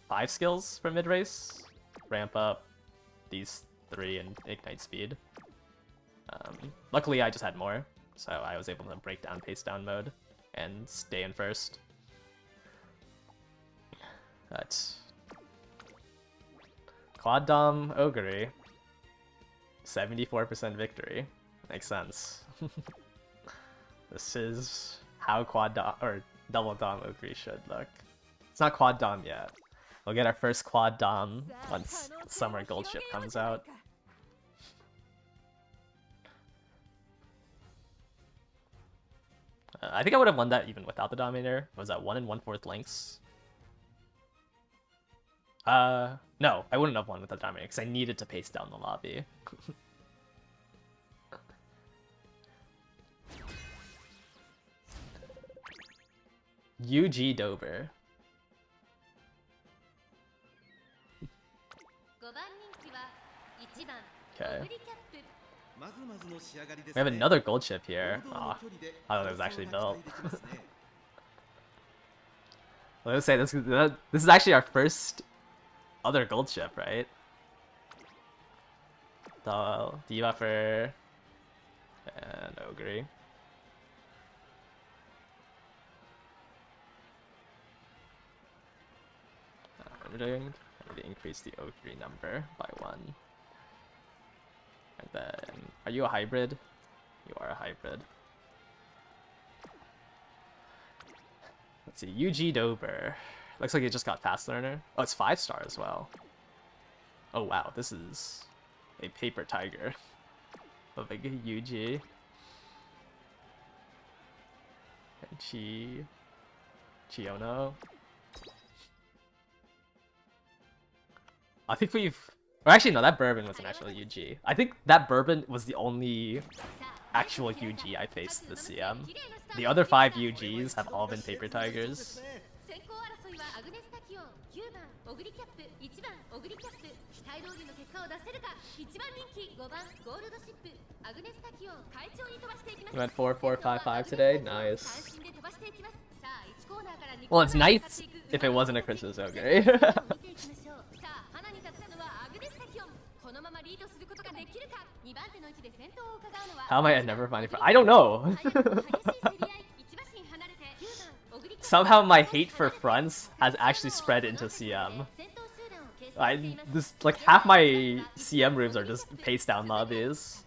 5 skills for mid-race. Ramp up, these 3, and Ignite Speed. Luckily, I just had more, so I was able to break down pace down mode and stay in first. That's Quad Dom Ogre. 74% victory. Makes sense. This is how Quad Dom or Double Dom Ogre should look. It's not Quad Dom yet. We'll get our first Quad Dom once Summer Gold Ship comes out. I think I would have won that even without the Dominator. Was that 1 1/4 lengths? No, I wouldn't have won with the Dominator because I needed to pace down the lobby. UG Dober. Okay. We have another gold chip here. Aw, I thought it was actually built. Let's say this is actually our first other gold chip, right? So Debuffer and Ogre. I'm going to increase the Ogre number by 1. And then, are you a hybrid? You are a hybrid. Let's see, UG Dober. Looks like it just got Fast Learner. Oh, it's 5-star as well. Oh wow, this is a paper tiger. A big UG. And Chiono. I think we've... Or actually, no, that Bourbon wasn't actually UG. I think that Bourbon was the only actual UG I faced this CM. The other 5 UGs have all been Paper Tigers. We went 4-4-5-5 today. Nice. Well, it's nice if it wasn't a Christmas Ogre. How am I never finding fun? I don't know. Somehow my hate for fronts has actually spread into CM. Like half my CM rooms are just pace down lobbies.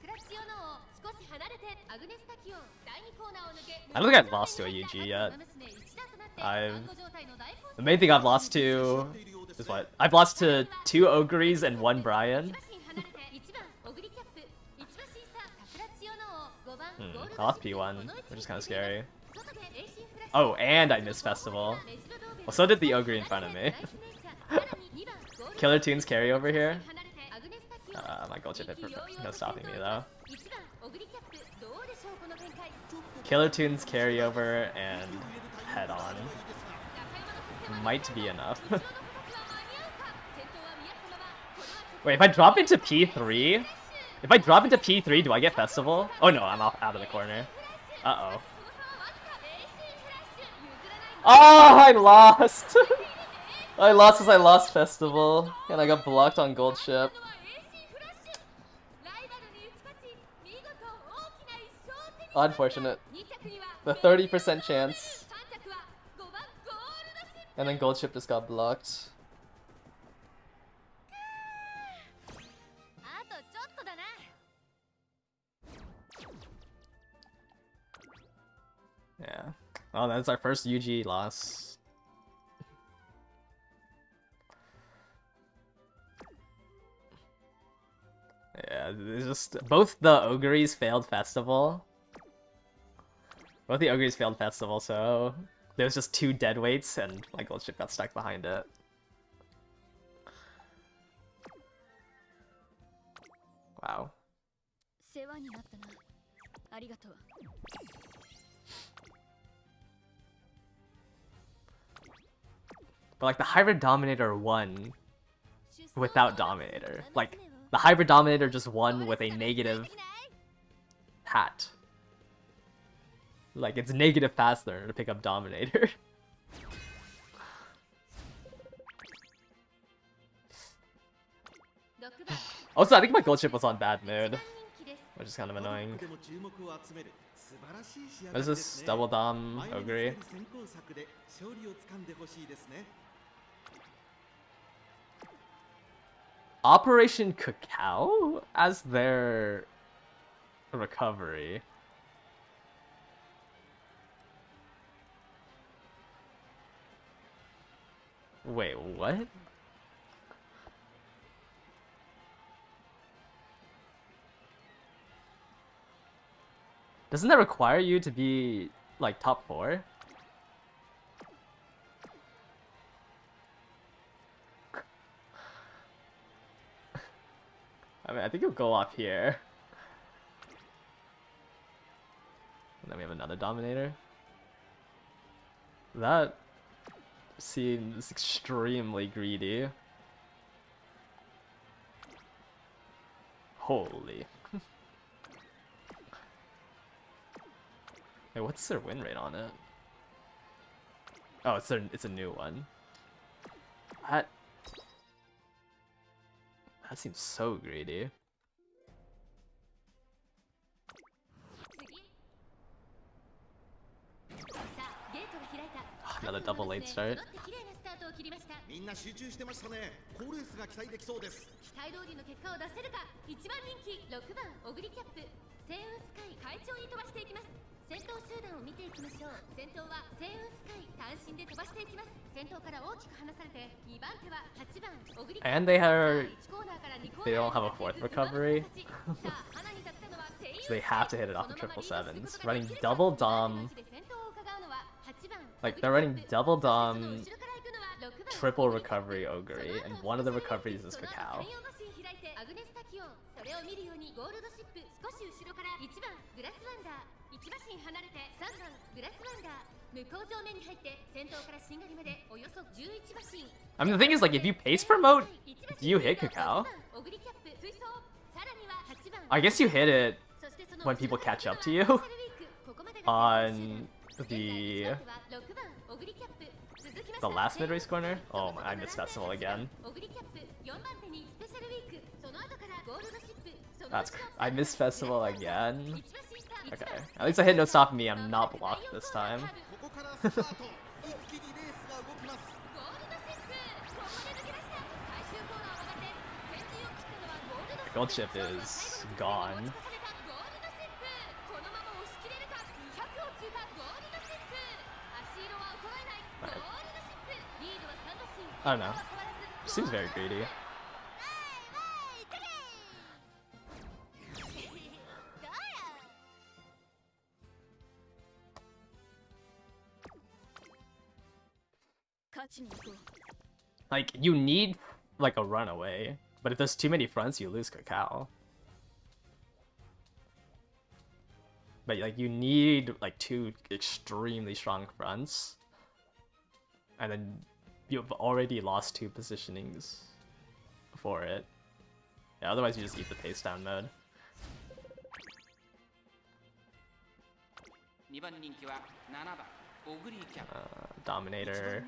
I don't think I've lost to a UG yet. The main thing I've lost to is what? I've lost to 2 Ogres and 1 Brian. I lost P1, which is kind of scary. Oh, and I missed Festival. Well, so did the Ogre in front of me. Killer Tunes carry over here. My gold chip hit for no stopping me though. Killer Tunes carry over and head on. Might be enough. Wait, if I drop into P3, If I drop into P3, do I get Festival? Oh no, I'm out of the corner. Uh-oh. Oh, I lost! I lost because I lost Festival, and I got blocked on Gold Ship. Unfortunate. The 30% chance. And then Gold Ship just got blocked. Yeah. Oh, that's our first UG loss. Yeah, it's just both the Ogres failed Festival. Both the Ogres failed Festival, so there was just 2 dead weights, and my Gold Ship got stuck behind it. Wow. But like the Hybrid Dominator won without Dominator. Like the Hybrid Dominator just won with a negative hat. Like it's negative faster to pick up Dominator. Also, I think my Gold Ship was on bad mode, which is kind of annoying. What is this? Double Dom Ogre? Operation Cacao as their recovery. Wait, what? Doesn't that require you to be, like, top 4? I mean, I think you'll go off here. And then we have another Dominator. That seems extremely greedy. Holy. Hey, what's their win rate on it? Oh, it's a new one. That seems so greedy. Another double late start. And they don't have a 4th recovery. So they have to hit it off the 777s. Running double Dom. Like, they're running double Dom, triple recovery Ogre, and one of the recoveries is Cacao. I mean, the thing is, like, if you pace promote, do you hit Cacao? I guess you hit it when people catch up to you on the last mid-race corner? Oh my, I missed Festival again. I missed Festival again. Okay, at least I hit no stop me. I'm not blocked this time. Gold Ship is gone. Right. I don't know. Seems very greedy. Like, you need, like, a runaway. But if there's too many fronts, you lose Cacao. But, like, you need, like, 2 extremely strong fronts. And then you've already lost 2 positionings for it. Yeah, otherwise you just eat the pace down mode. Dominator.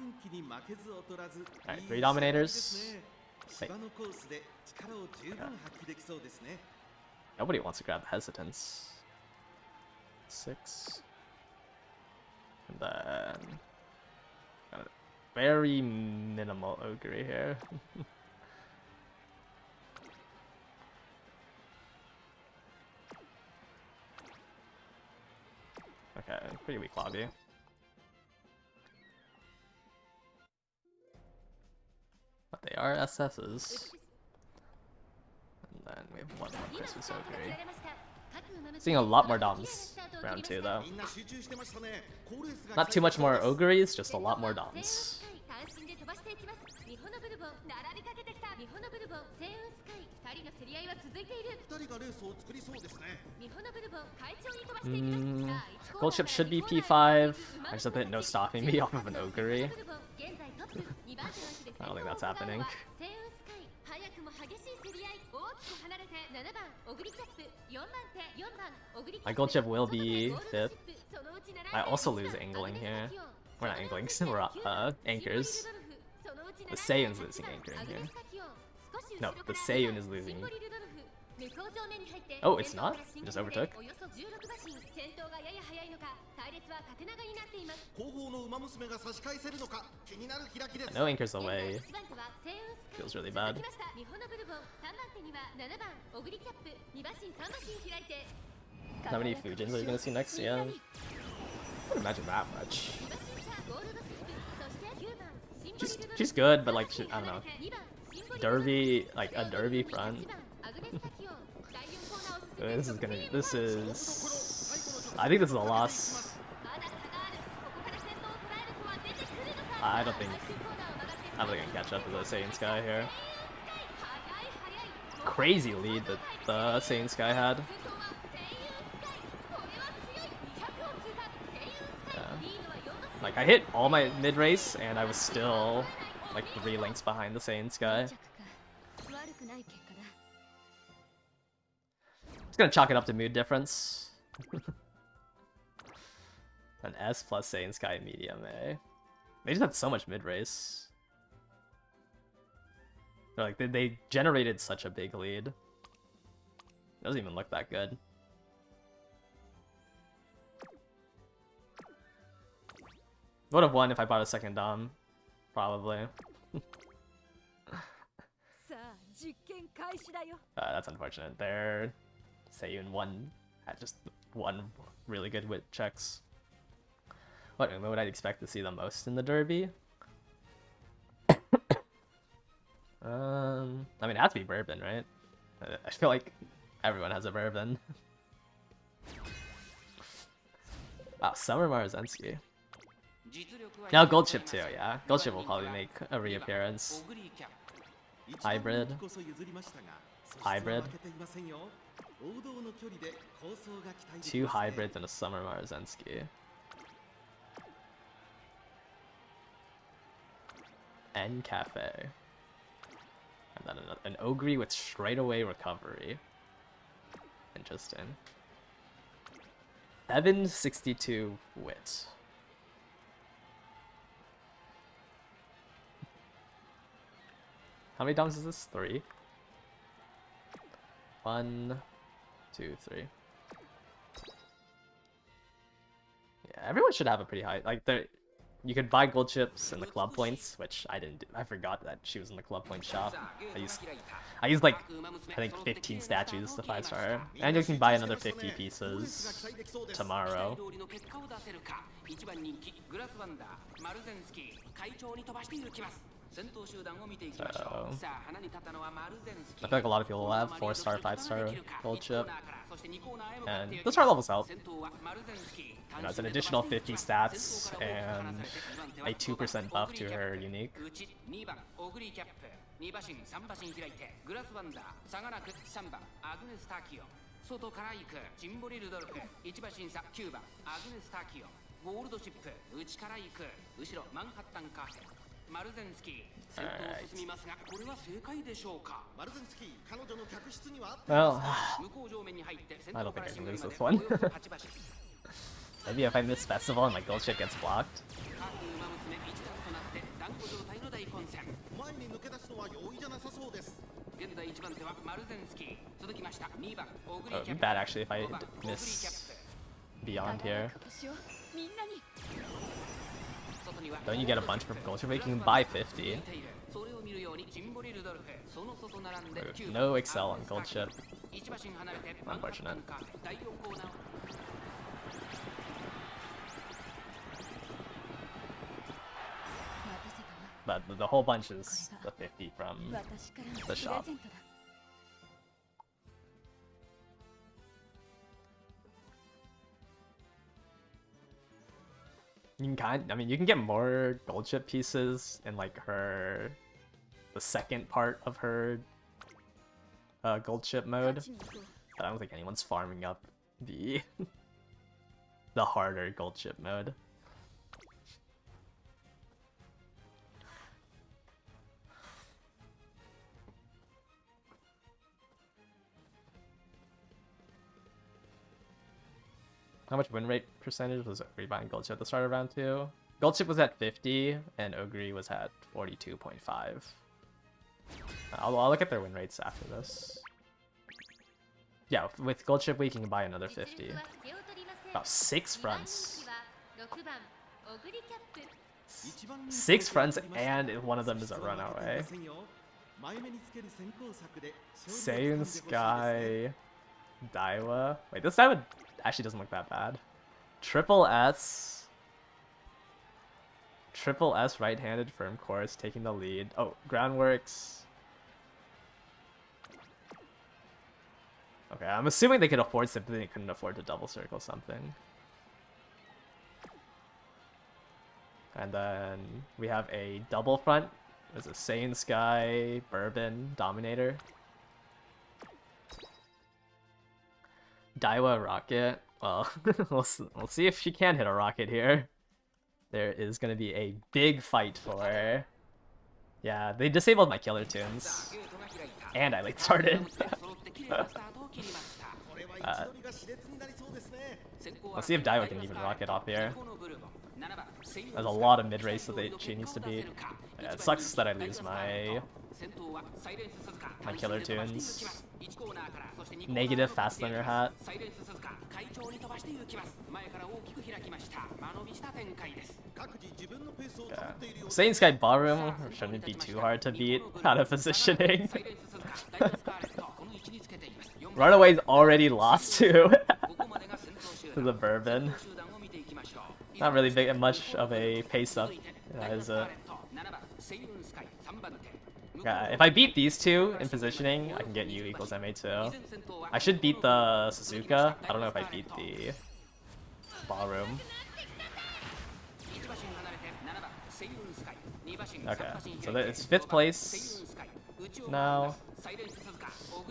Alright, 3 Dominators. Wait. Nobody wants to grab Hesitance. 6. And then... very minimal Ogre here. Okay, pretty weak lobby. But they are SS's. And then we have one more Christmas Ogre. Seeing a lot more Doms round 2 though. Not too much more Ogres, just a lot more Doms. Gold chip should be P5. I just have to hit no stopping me off of an Ogre. I don't think that's happening. My gold chip will be 5th. I also lose angling here. We're not angling, we're anchors. The Seiyun's losing anchoring here. No, the Seiyun is losing. Oh, it's not? It just overtook? No anchors away. Feels really bad. How many Fujins are you gonna see next year? I wouldn't imagine that much. She's good, but like, I don't know. Derby, like a Derby front. This is... I think this is a loss. I don't think I can catch up to the Saiyan Sky here. Crazy lead that the Saiyan Sky had. Yeah. Like, I hit all my mid-race, and I was still, like, 3 lengths behind the Saiyan Sky. Just gonna chalk it up to mood difference. An S plus Saiyan Sky medium A. They just had so much mid-race. Like, they generated such a big lead. It doesn't even look that good. Would have won if I bought a second Dom. Probably. That's unfortunate. Their Seiyun had just one really good wit checks. What would I expect to see the most in the Derby? I mean, it has to be Bourbon, right? I feel like everyone has a Bourbon. Wow, Summer Marzensky. No, Gold Chip too, yeah. Gold Chip will probably make a reappearance. Hybrid. Hybrid. 2 hybrids and a Summer Marzensky. N Cafe. And then an Ogre with straightaway recovery. Interesting. 762 wit. How many Doms is this? 3? 1, 2, 3. Yeah, everyone should have a pretty high, like, you could buy gold chips in the club points, which I didn't do. I forgot that she was in the club point shop. I used like, I think 15 statues to 5-star her. And you can buy another 50 pieces tomorrow. So, I feel like a lot of people will have 4-star, 5-star gold chip. And the star levels help. You know, it's an additional 50 stats and a 2% buff to her unique. Well, I don't think I can lose this one. Maybe if I miss festival and my gold chip gets blocked. Oh, it'd be bad actually if I miss beyond here. Don't you get a bunch from gold chip? You can buy 50. No excel on gold chip. Unfortunate. But the whole bunch is the 50 from the shop. You can you can get more gold chip pieces in like the second part of her gold chip mode, but I don't think anyone's farming up the the harder gold chip mode. How much win rate percentage was Ogre buying gold chip at the start of round 2? Gold chip was at 50 and Ogre was at 42.5. I'll look at their win rates after this. Yeah, with gold chip we can buy another 50. About 6 fronts. 6 fronts and one of them is a runaway. Seiun Sky Daiwa. Wait, this Daiwa actually doesn't look that bad. Triple S right-handed firm course taking the lead. Oh, groundworks. Okay, I'm assuming they could afford something they couldn't afford to double circle something. And then we have a double front. There's a Saiyan Sky, Bourbon, Dominator. Daiwa Rocket. Well, we'll see if she can hit a rocket here. There is going to be a big fight for... Yeah, they disabled my killer tunes. And I late started. Let's see if Daiwa can even rocket off here. There's a lot of mid-race that she needs to beat. Yeah, it sucks that I lose my killer tunes. Negative fast linear hat. Yeah. Saiyan Sky Ballroom shouldn't be too hard to beat out of positioning. Runaway's already lost to the Bourbon. Not really big much of a pace up, is it? Yeah, if I beat these two in positioning, I can get U equals MA2. I should beat the Suzuka. I don't know if I beat the Ballroom. Okay, so it's 5th place now.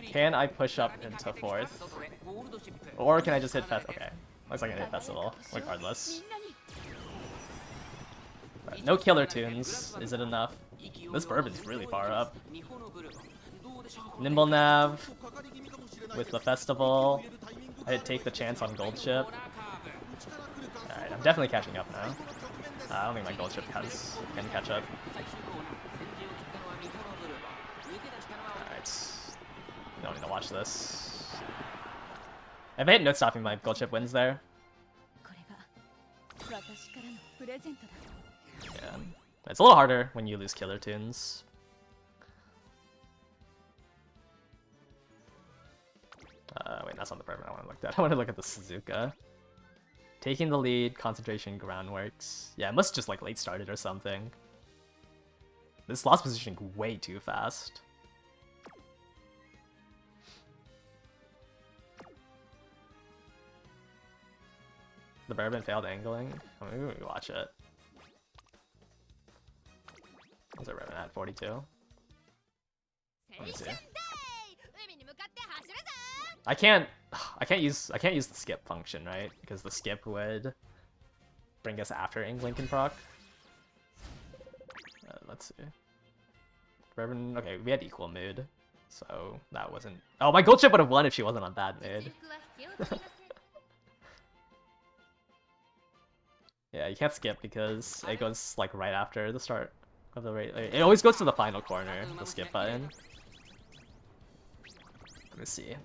Can I push up into 4th? Or can I just hit Festival? Okay, looks like I can hit Festival, regardless. Right, no killer tunes. Is it enough? This Bourbon's really far up. Nimble Nav with the Festival. I did take the chance on Gold Chip. Alright, I'm definitely catching up now. I don't think my Gold Chip can catch up. Alright. You don't need to watch this. If I hit no stopping, my Gold Chip wins there. Yeah. It's a little harder when you lose killer tunes. Wait, that's not the Bourbon I want to look at. I want to look at the Suzuka. Taking the lead, concentration, groundworks. Yeah, it must just like late started or something. This lost positioning way too fast. The Bourbon failed angling. I mean, maybe we watch it. What's the Bourbon at? 42. Let me see. I can't use the skip function, right? Because the skip would bring us after angling can proc. Let's see. Bourbon. Okay, we had equal mood, so that wasn't. Oh, my Gold Chip would have won if she wasn't on bad mood. Yeah, you can't skip because it goes like right after the start of the race. It always goes to the final corner, the skip button. Let me see.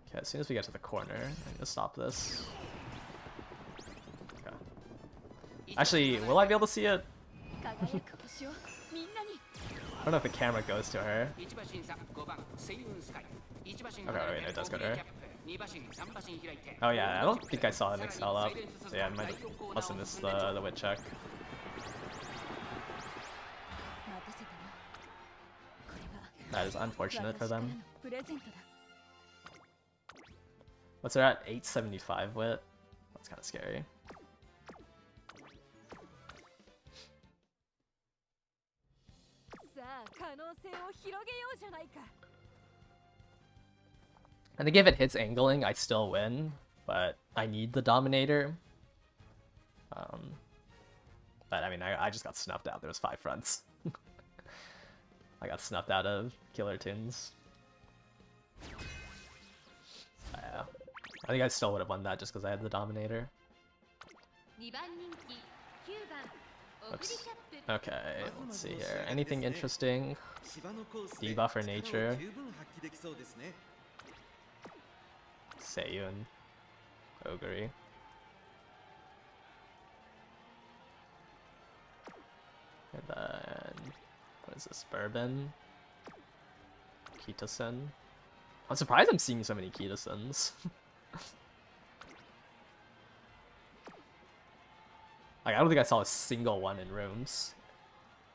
Okay, as soon as we get to the corner, I need to stop this. Okay. Actually, will I be able to see it? I don't know if the camera goes to her. Okay, wait, no, it does go to her. Oh yeah, I don't think I saw an Excel up. So yeah, must have missed the wit check. That is unfortunate for them. What's they're at 875 wit? That's kind of scary. I think if it hits angling, I still win, but I need the Dominator. But I mean, I just got snuffed out. There was 5 fronts. I got snuffed out of Killer Tunes. Yeah. I think I still would have won that just because I had the Dominator. Oops. Okay, let's see here. Anything interesting? Debuff for nature. Seiyun. Ogre. And then... what is this? Bourbon? Kitasen. I'm surprised I'm seeing so many Kitasens. Like, I don't think I saw a single one in rooms.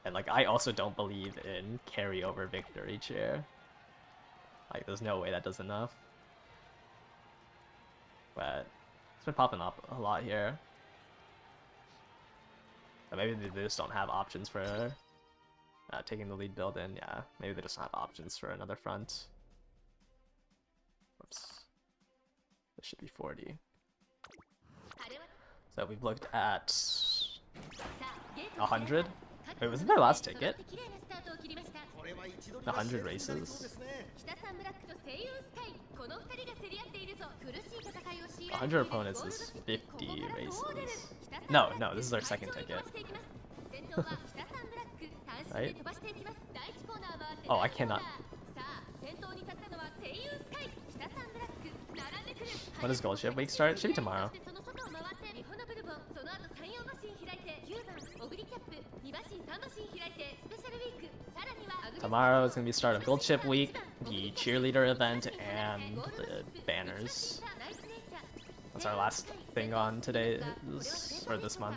And like, I also don't believe in carryover victory cheer. Like, there's no way that does enough. But it's been popping up a lot here. But maybe they just don't have options for taking the lead build in. Yeah, maybe they just don't have options for another front. Whoops. This should be 40. So we've looked at 100. Wait, wasn't my last ticket 100 races? 100 opponents is 50 races. No, this is our second ticket. Right? Oh, I cannot. When does Gold Ship Week start? It should be tomorrow. Tomorrow is going to be the start of Gold Ship Week, the cheerleader event, and the banners. That's our last thing on today, or this month.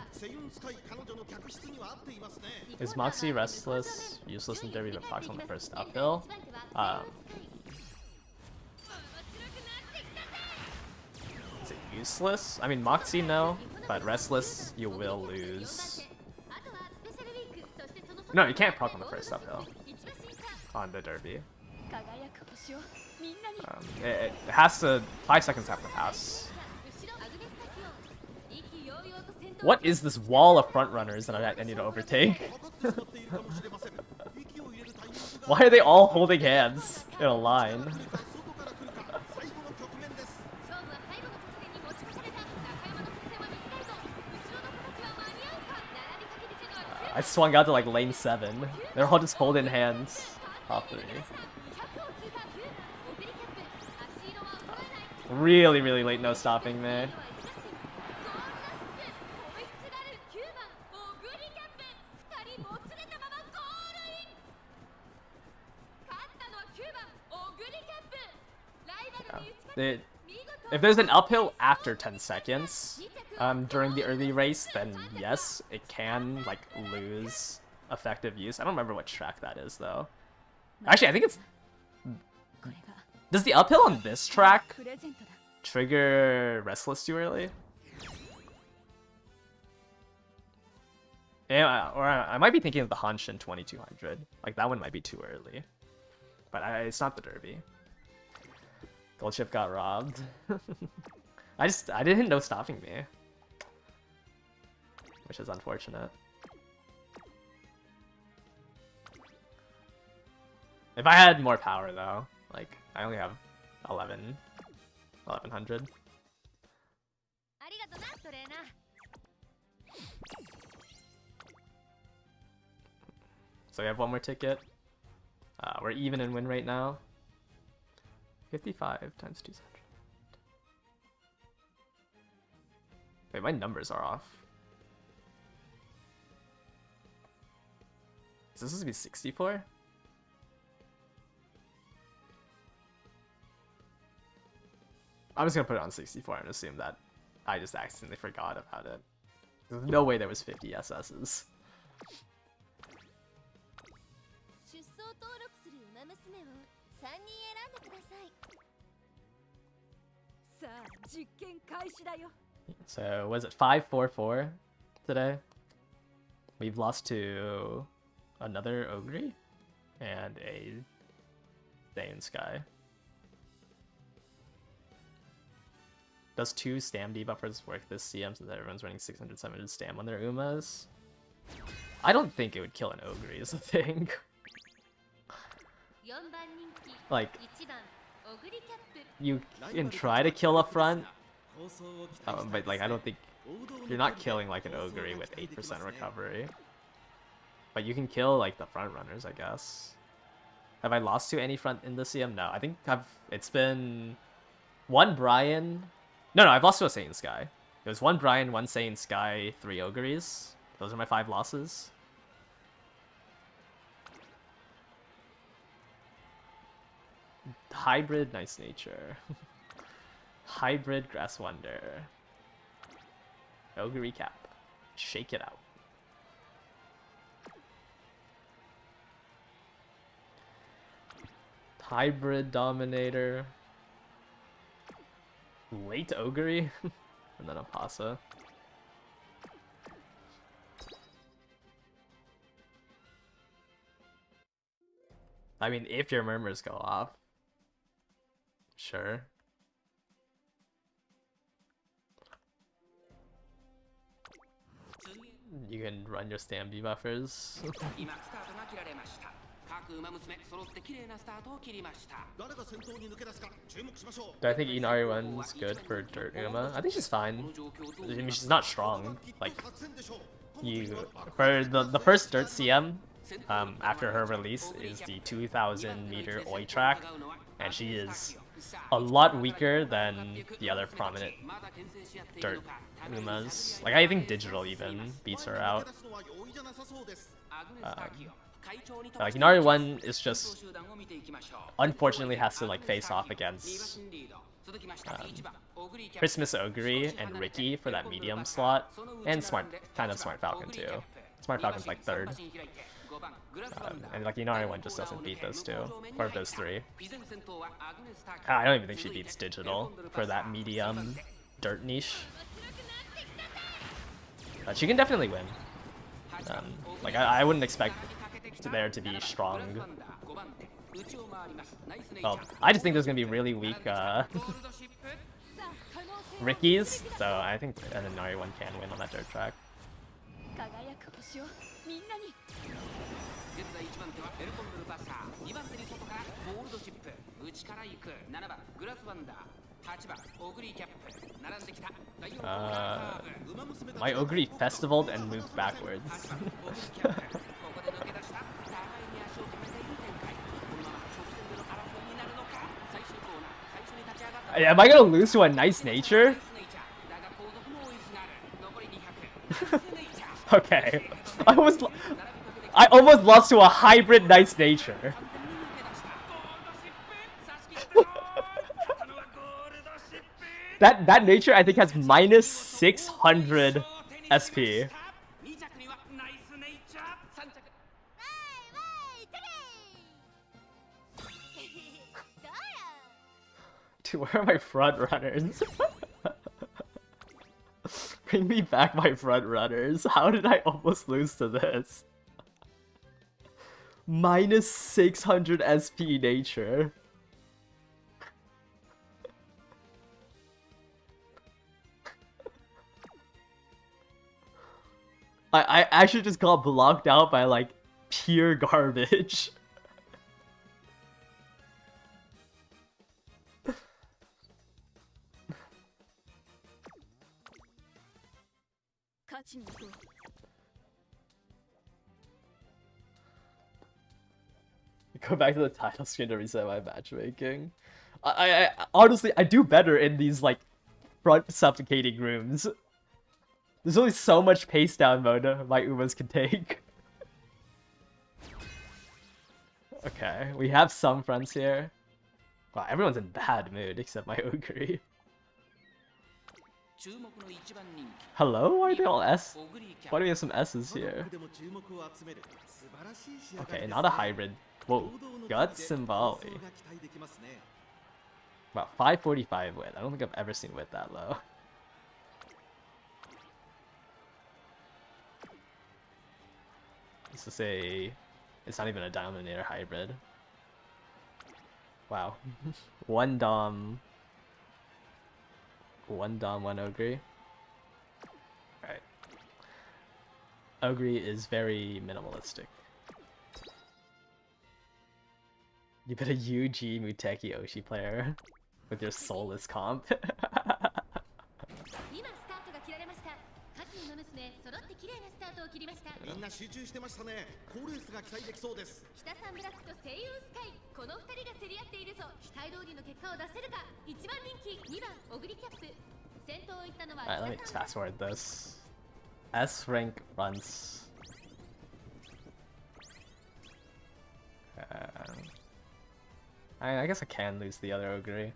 Is Moxie restless, useless in Derby, but procs on the first uphill? Is it useless? I mean, Moxie, no, but restless, you will lose. No, you can't proc on the first uphill on the Derby. It has to, 5 seconds have to pass. What is this wall of front runners that I need to overtake? Why are they all holding hands in a line? I swung out to like lane 7. They're all just holding hands. Top 3. Really late no stopping there. If there's an uphill after 10 seconds during the early race, then yes, it can like lose effective use. I don't remember what track that is though. Actually, I think it's... Does the uphill on this track trigger Restless too early? Yeah, or I might be thinking of the Hunch in 2200. Like that one might be too early. But it's not the Derby. Gold Ship got robbed. I didn't know stopping me. Which is unfortunate. If I had more power though, like I only have 1100. So we have one more ticket. We're even in win rate now. 55 times 200. Wait, my numbers are off. Is this supposed to be 64? I'm just gonna put it on 64 and assume that I just accidentally forgot about it. There's no way there was 50 SS's. So was it 5-4-4 today? We've lost to another Ogre and a Day in Sky. Does 2 stam debuffers work this CM since everyone's running 600-700 stam on their Umas? I don't think it would kill an Ogre is the thing. Like, you can try to kill a front, but like I don't think you're not killing like an Ogre with 8% recovery. But you can kill like the front runners, I guess. Have I lost to any front in the CM? No, I think it's been one Brian. No, I've lost to a Satan Sky. It was one Brian, one Satan Sky, 3 Ogres. Those are my 5 losses. Hybrid Nice Nature. Hybrid Grass Wonder. Ogre Recap. Shake it out. Hybrid Dominator. Late Ogre. And then a Pasa. I mean, if your murmurs go off. Sure. You can run your stam debuffers. Do I think Inari one's good for Dirt Uma? I think she's fine. I mean, she's not strong. Like, for the first Dirt CM, after her release is the 2000 meter Oi track, and she is a lot weaker than the other prominent Dirt Umas. Like, I think Digital even beats her out. Like, Inari 1 is just, unfortunately, has to like face off against Christmas Ogre and Ricky for that medium slot, and Smart Falcon too. Smart Falcon's like 3rd. And like Inari 1 just doesn't beat those 2, or those 3. I don't even think she beats Digital for that medium dirt niche. But she can definitely win. Like I wouldn't expect there to be strong. Well, I just think there's gonna be really weak Rickies, so I think an Inari 1 can win on that dirt track. My Ogre festivaled and moved backwards. Am I gonna lose to a Nice Nature? Okay. I almost lost to a hybrid Nice Nature. That nature I think has minus 600 SP. Dude, where are my front runners? Bring me back my front runners. How did I almost lose to this? Minus 600 SP nature. I actually just got blocked out by like pure garbage. Go back to the title screen to reset my matchmaking. I honestly, I do better in these like front suffocating rooms. There's only so much pace down mode my Umas can take. Okay, we have some fronts here. Wow, everyone's in bad mood except my Ogre. Hello? Why are they all S? Why do we have some S's here? Okay, not a hybrid. Whoa, Guts and Volley. Wow, 545 wit. I don't think I've ever seen wit that low. This is a... It's not even a Dominator hybrid. Wow. One Dom, one Ogre. Alright. Ogre is very minimalistic. You bet a UG Muteki Oshi player with your soulless comp. Alright, let me fast forward this. S rank fronts. I guess I can lose the other Ogre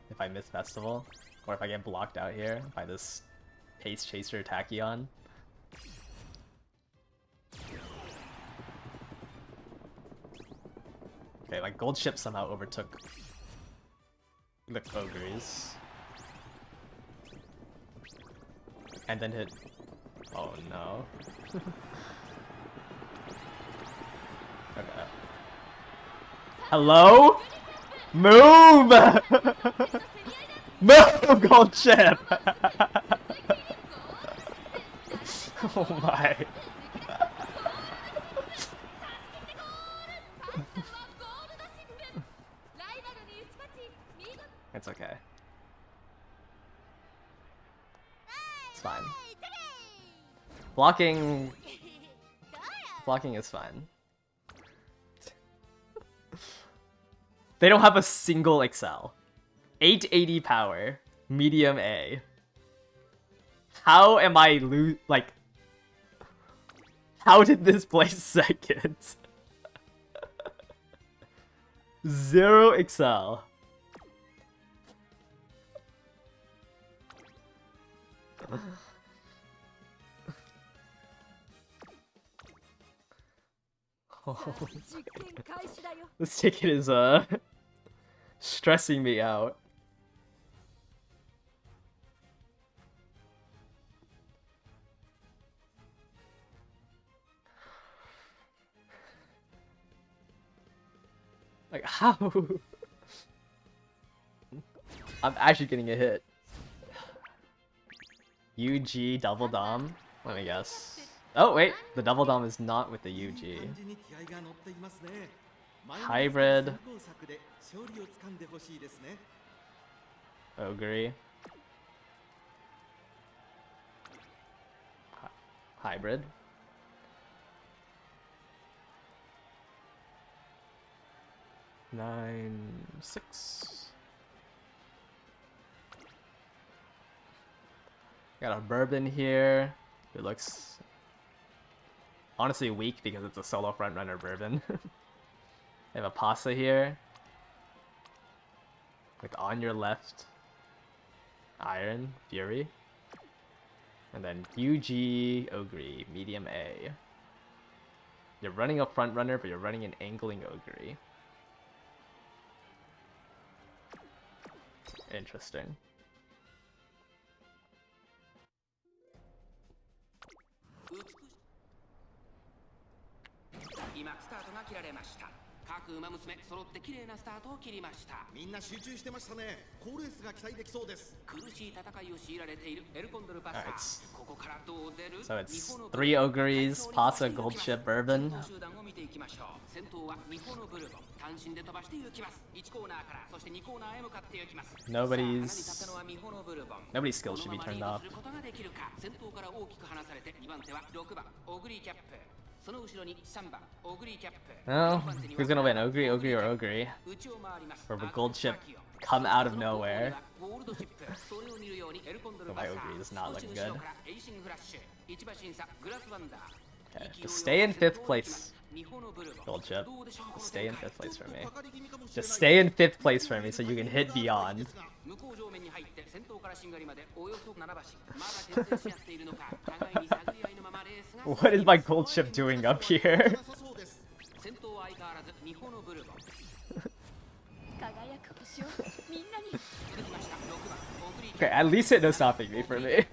if I miss Festival, or if I get blocked out here by this Pace Chaser Tachyon. Okay, my gold ship somehow overtook the Ogres. And then hit... Oh no. Okay. Hello? Move! Move, gold ship! Oh my. It's okay. It's fine. Blocking is fine. They don't have a single Excel. 880 power, medium A. How am I like? How did this place second? 0 Excel. Oh. This ticket is stressing me out. Like how? I'm actually getting a hit. UG double dom? Let me guess. Oh wait, the double dom is not with the UG. Hybrid. Ogre. Hybrid. Nine, 6. Got a bourbon here. It looks honestly weak because it's a solo frontrunner bourbon. I have a pasta here. Like on your left. Iron, Fury. And then UG Ogre, medium A. You're running a frontrunner, but you're running an angling Ogre. Interesting. 各馬娘揃って綺麗なスタートを切りました。みんな集中してましたね。好レースが期待できそうです。苦しい戦いを強いられているエルコンドルパサー。ここからどう出る？ So it's 3 Ogres, Pasa, Gold Ship, Bourbon. 集団を見ていきましょう。先頭は日本のブルボン。単身で飛ばして行きます。1コーナーからそして2コーナーへ向かって行きます。Nobody's skill should be turned off. 先頭から大きく離されて2番手は6番オグリーキャップ。その後ろに3番オグリーキャップ。 Oh, who's gonna win? Ogre, Ogre, or Ogre? Or will Gold Ship come out of nowhere? Oh, my Ogre is not looking good. Okay, just stay in 5th place. Gold Ship. Just stay in 5th place for me. Just stay in 5th place for me so you can hit beyond. What is my Gold Ship doing up here? Okay, at least it no stopping me for me.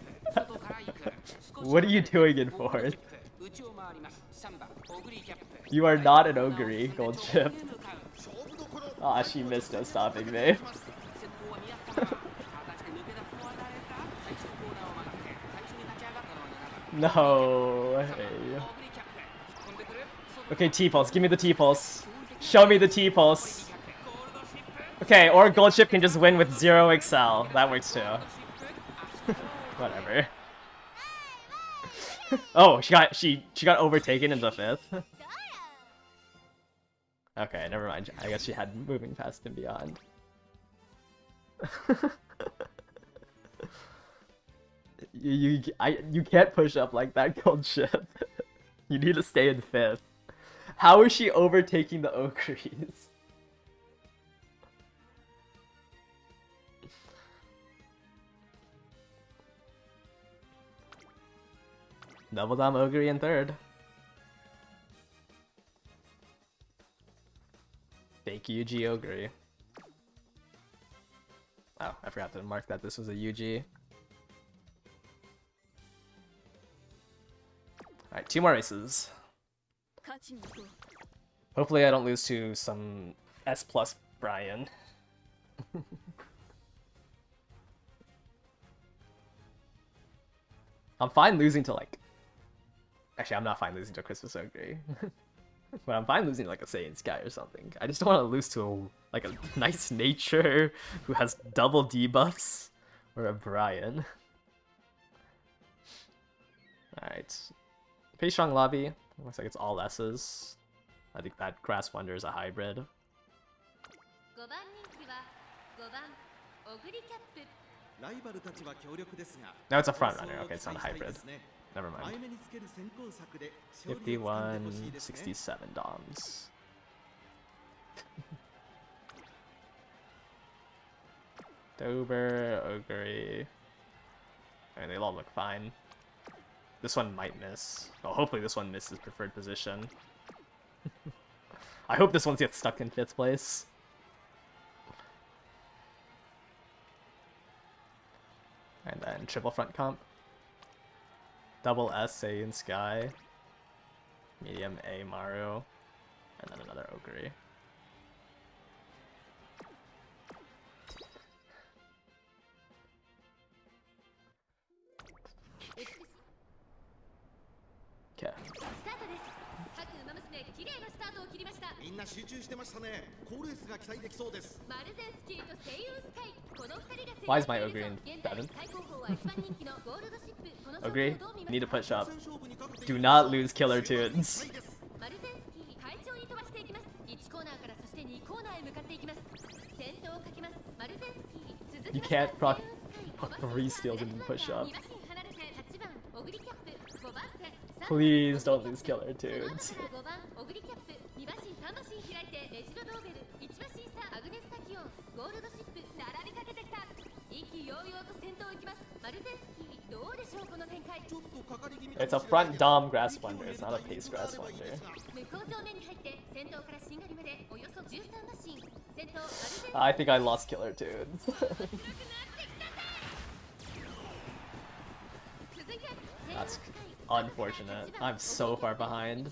What are you doing in 4th? You are not an Ogre, Gold Ship. Aw, she missed no stopping me. No way. Okay, T-Pulse, give me the T-Pulse. Show me the T-Pulse. Okay, or Gold Ship can just win with 0 Excel. That works too. Whatever. Oh, she got overtaken in the 5th. Okay, never mind. I guess she had moving past and beyond. You can't push up like that, Gold Ship. You need to stay in 5th. How is she overtaking the Ogres? Double Dom Ogre in 3rd. Fake UG Ogre. Oh, I forgot to mark that this was a UG. Alright, 2 more races. Hopefully I don't lose to some S+ Brian. I'm fine losing to like... Actually, I'm not fine losing to Christmas Ogre. But I'm fine losing to like a Saiyan Sky or something. I just don't want to lose to like a nice nature who has double debuffs or a Brian. Alright. Pretty strong lobby. Looks like it's all S's. I think that Grass Wonder is a hybrid. No, it's a front runner. Okay, it's not a hybrid. Never mind. 51-67 Doms. Dober, Ogre. I mean, they all look fine. This one might miss. Well, hopefully this one misses preferred position. I hope this one gets stuck in 5th place. And then triple front comp. Double S, Saiyan Sky. Medium A, Maru. And then another Ogre. Okay. みんな集中してましたね。好レースが期待できそうです。 Why is my Ogre in 7th? Ogre, need to push up. Do not lose killer tunes. You can't proc 3 steals and push up. Please don't lose killer tunes. It's a front Dom Grass Wonder, it's not a pace Grass Wonder. I think I lost killer tunes. That's unfortunate. I'm so far behind.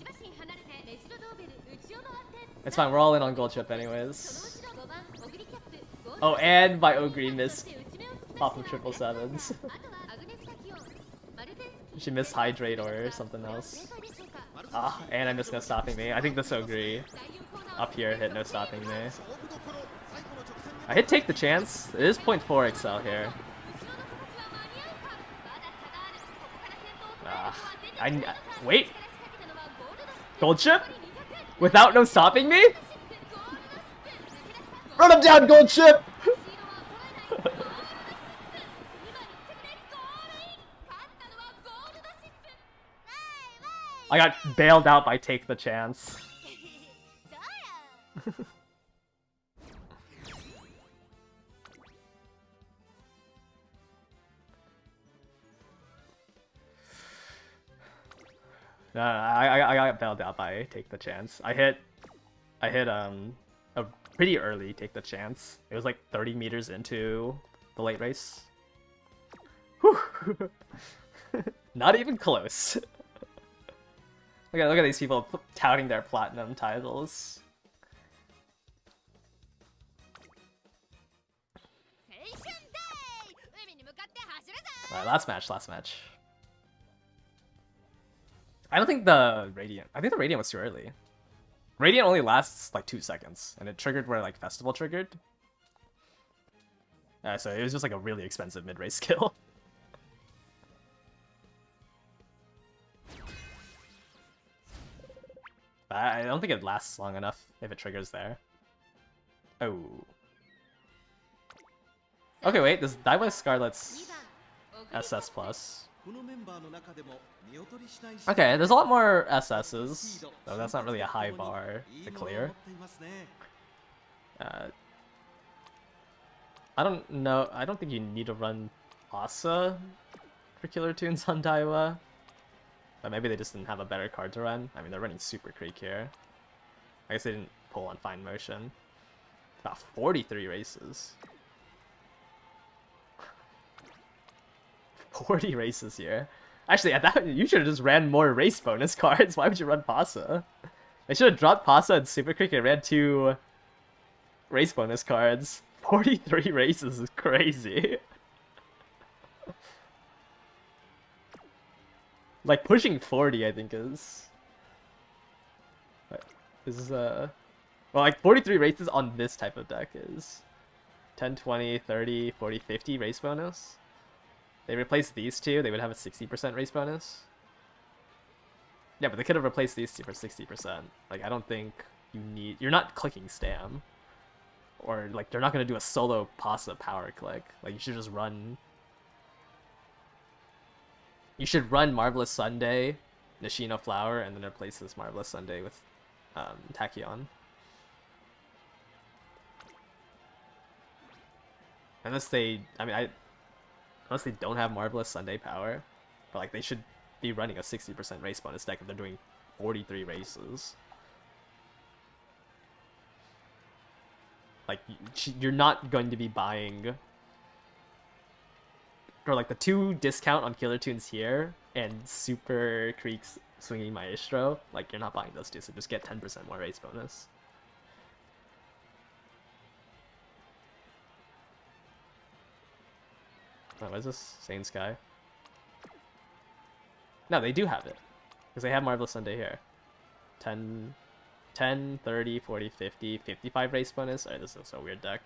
It's fine, we're all in on gold chip anyways. Oh, and my Ogre missed off of 777s. She missed Hydrate or something else. Ah, and I missed no stopping me. I think this Ogre up here hit no stopping me. I hit take the chance. It is 0.4 excel here. Wait! Gold chip? Without no stopping me? Run him down, gold chip! I got bailed out by take the chance. No, I got bailed out by take the chance. I hit a pretty early take the chance. It was like 30 meters into the late race. Whew. Not even close. Look at these people touting their platinum titles. Alright, last match. I don't think the Radiant... I think the Radiant was too early. Radiant only lasts like 2 seconds, and it triggered where like Festival triggered. So it was just like a really expensive mid-race skill. I don't think it lasts long enough if it triggers there. Oh. Okay, wait, this Daiwa Scarlet's SS+. Okay, there's a lot more SS's, though that's not really a high bar to clear. I don't know, I don't think you need to run Asa for Killer Tunes on Daiwa. But maybe they just didn't have a better card to run. I mean, they're running Super Creek here. I guess they didn't pull on Fine Motion. About 43 races. 40 races here. Actually, at that, you should have just ran more race bonus cards. Why would you run Pasa? They should have dropped Pasa and Super Creek and ran 2 race bonus cards. 43 races is crazy. Like, pushing 40, I think, is well, like, 43 races on this type of deck is 10, 20, 30, 40, 50 race bonus. They replaced these two, they would have a 60% race bonus. Yeah, but they could have replaced these two for 60%. Like, I don't think you're not clicking Stam. Or, like, they're not going to do a solo Pasa power click. Like, you should just run... You should run Marvelous Sunday, Nishino Flower, and then replace this Marvelous Sunday with Tachyon. Unless they, unless they don't have Marvelous Sunday power, but like they should be running a 60% race bonus deck if they're doing 43 races. Like, you're not going to be buying... Or like the 2 discount on Killer Tunes here and Super Creek's Swinging Maestro, like you're not buying those two, so just get 10% more race bonus. Oh, what is this? Sane Sky? No, they do have it. Because they have Marvelous Sunday here. 10, 30, 40, 50, 55 race bonus. Alright, this is a weird deck.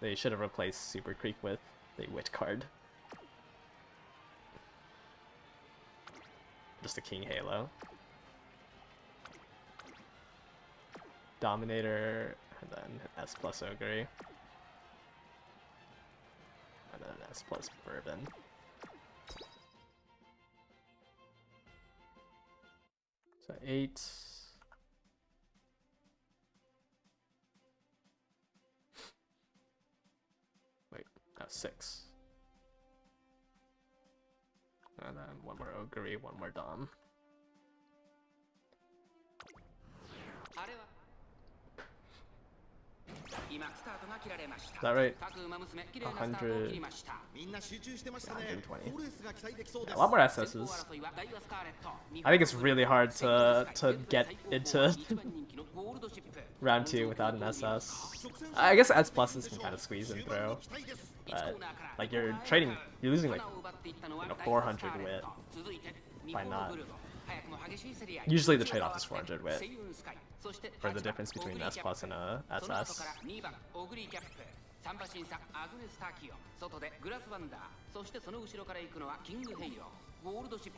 They should have replaced Super Creek with the Wit card. Just a King Halo. Dominator, and then S plus Ogre. And then S plus Bourbon. So 8. Wait, no, 6. And then 1 more Ogre, 1 more Dom. Is that right? 100... 120. Yeah, a lot more SSs. I think it's really hard to get into round 2 without an SS. I guess S pluses can kind of squeeze in through, but like you're losing like 400 wit by not. Usually the trade-off is 400 wit for the difference between S plus and a SS.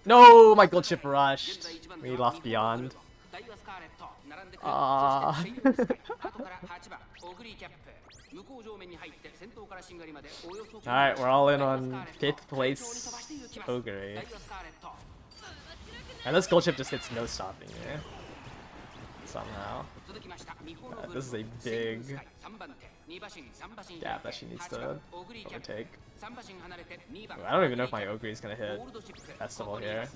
No, my gold chip rushed. We lost beyond. Alright, we're all in on 5th place Ogre. And this gold chip just hits no stopping here. Somehow. This is a big gap that she needs to overtake. I don't even know if my Ogre is gonna hit Festival here.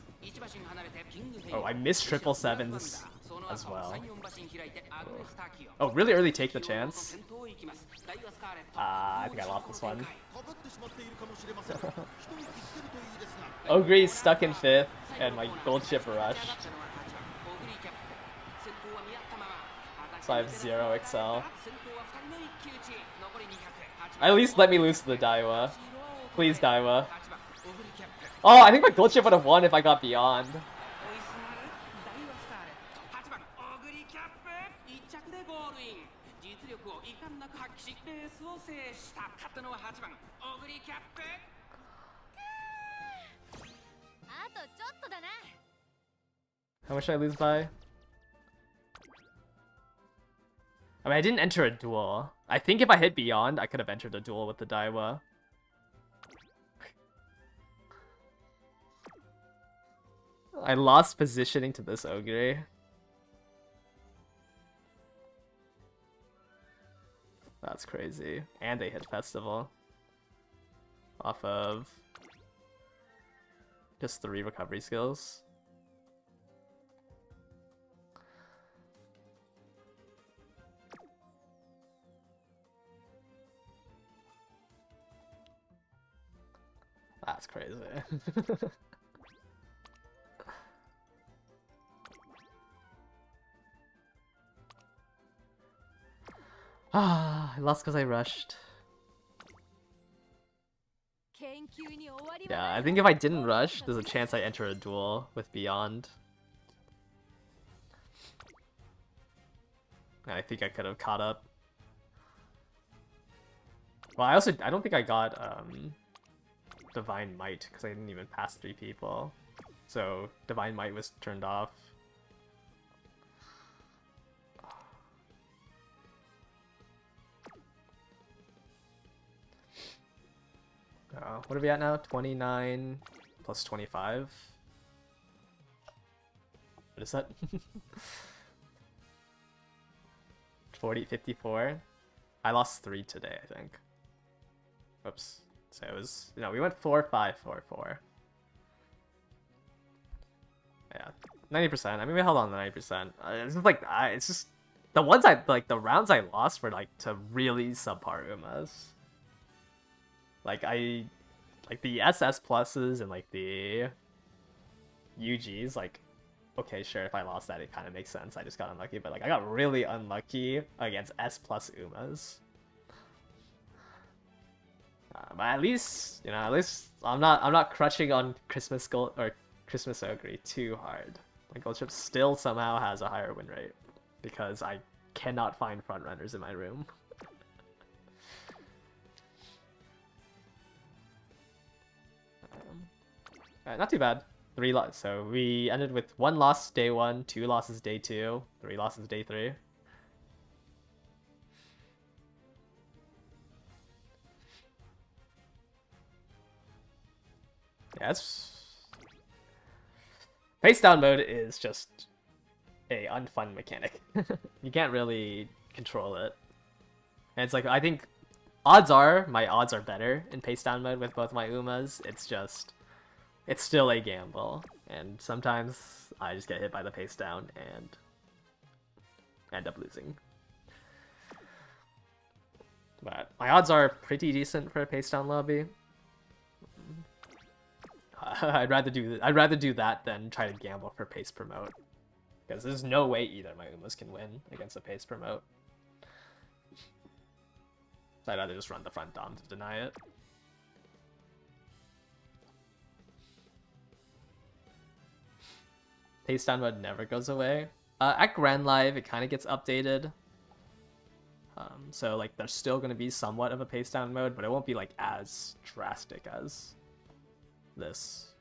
Oh, I missed 777s as well. Oh, really early take the chance. I think I lost this one. Ogre is stuck in 5th, and my gold chip rushed. So I have 0 Excel. At least let me lose to the Daiwa. Please, Daiwa. Oh, I think my gold chip would have won if I got beyond. How much did I lose by? I mean, I didn't enter a duel. I think if I hit beyond, I could have entered a duel with the Daiwa. I lost positioning to this Ogre. That's crazy. And they hit Festival. Off of just 3 recovery skills. That's crazy. I lost because I rushed. Yeah, I think if I didn't rush, there's a chance I enter a duel with Beyond. And I think I could have caught up. Well, I don't think I got Divine Might because I didn't even pass 3 people. So Divine Might was turned off. What are we at now? 29 plus 25. What is that? 40, 54. I lost 3 today, I think. Whoops. So it was, we went 4, 5, 4, 4. Yeah, 90%. I mean, we held on to 90%. It's just like, it's just the ones the rounds I lost were like to really subpar Umas. Like the SS pluses and like the UGs, like, okay, sure, if I lost that, it kind of makes sense. I just got unlucky, but like I got really unlucky against S plus Umas. But at least I'm not crushing on Christmas Gold or Christmas Ogre too hard. My gold chip still somehow has a higher win rate because I cannot find front runners in my room. Alright, not too bad. 3 losses. So we ended with 1 loss day 1, 2 losses day 2, 3 losses day 3. Yeah, face down mode is just a unfun mechanic. You can't really control it. And it's like, I think my odds are better in pace down mode with both my Umas. It's still a gamble, and sometimes I just get hit by the pace down and end up losing. My odds are pretty decent for a pace down lobby. I'd rather do that than try to gamble for pace promote, because there's no way either my Umas can win against a pace promote. So I'd rather just run the front dom to deny it. Pace down mode never goes away. At Grand Live, it kind of gets updated. So like there's still going to be somewhat of a pace down mode, but it won't be like as drastic as this.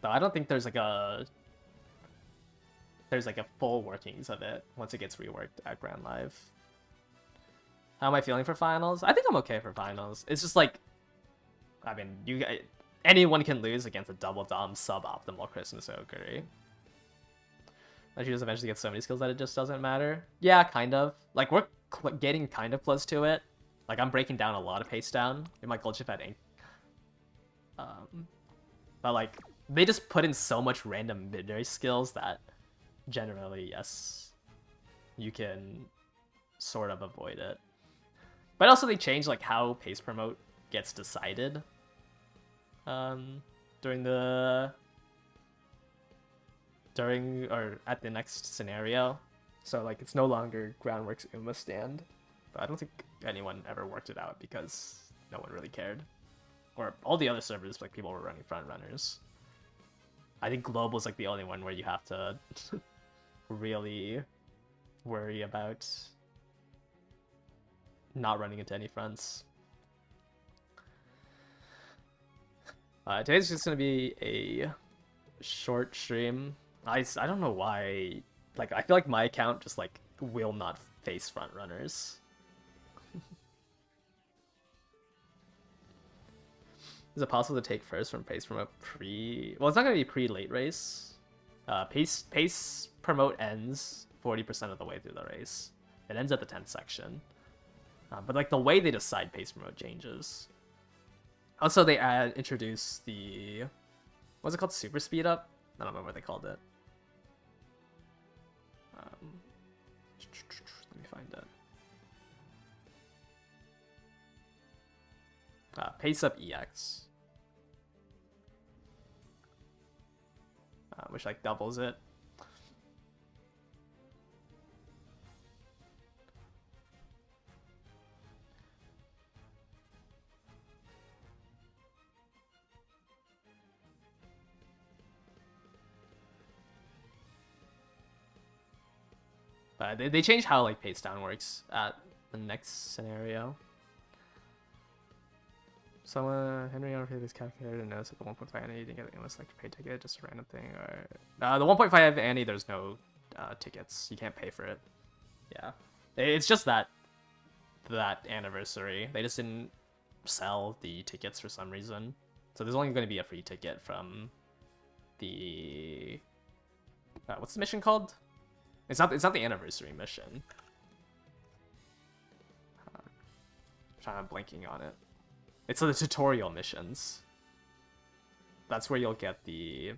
Though I don't think there's like a full workings of it once it gets reworked at Grand Live. How am I feeling for finals? I think I'm okay for finals. It's just like, I mean, anyone can lose against a double dom suboptimal Christmas Ogre. Like, she just eventually gets so many skills that it just doesn't matter. Yeah, kind of. Like, we're getting kind of close to it. Like, I'm breaking down a lot of pace down in my Gold Chip at Ink. But, like, they just put in so much random mid-range skills that generally, yes, you can sort of avoid it. But also they changed, like, how pace promote gets decided at the next scenario. So like it's no longer Groundwork's Uma stand. But I don't think anyone ever worked it out because no one really cared. Or all the other servers, like people were running front runners. I think Global's like the only one where you have to really worry about not running into any fronts. Today's just gonna be a short stream. I don't know why. Like, I feel like my account just like will not face front runners. Is it possible to take first from pace from a pre? Well, it's not gonna be pre-late race. Pace promote ends 40% of the way through the race. It ends at the 10th section. But like the way they decide pace promote changes. Also, they introduced the, what's it called? Super speed up? I don't remember what they called it. Let me find it. Pace up EX. Which like doubles it. They changed how like pace down works at the next scenario. So Henry overpaid this calculator and knows that the 1.5 Annie you didn't get unless like pay ticket, just a random thing. Or the 1.5 Annie, there's no tickets. You can't pay for it. Yeah, it's just that anniversary. They just didn't sell the tickets for some reason. So there's only going to be a free ticket from the what's the mission called? It's not the anniversary mission. I'm blanking on it. It's the tutorial missions. That's where you'll get the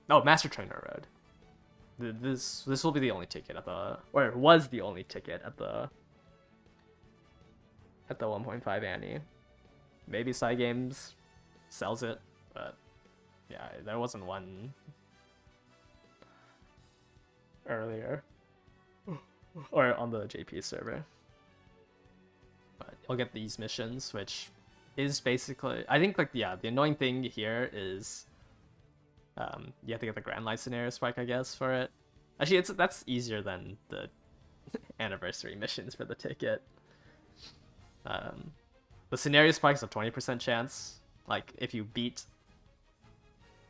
Master Trainer Road. This will be the only ticket at the, or it was the only ticket at the 1.5 Annie. Maybe Side Games sells it, but yeah, there wasn't one earlier or on the JP server. But you'll get these missions, which is basically, I think, like, yeah, the annoying thing here is you have to get the Grand Life scenario spike, I guess, for it. Actually, that's easier than the anniversary missions for the ticket. The scenario spike's a 20% chance. Like, if you beat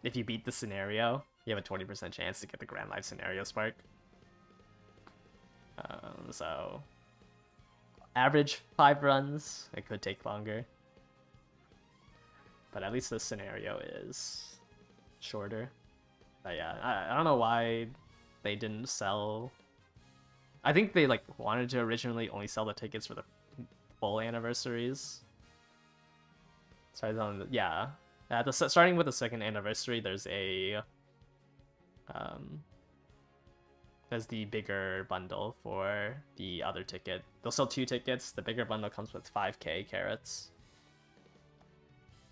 the scenario, you have a 20% chance to get the Grand Life scenario spark. So average 5 runs. It could take longer, but at least the scenario is shorter. But yeah, I don't know why they didn't sell. I think they like wanted to originally only sell the tickets for the full anniversaries. Sorry, yeah. Starting with the second anniversary, there's a as the bigger bundle for the other ticket. They'll sell 2 tickets. The bigger bundle comes with 5k carrots.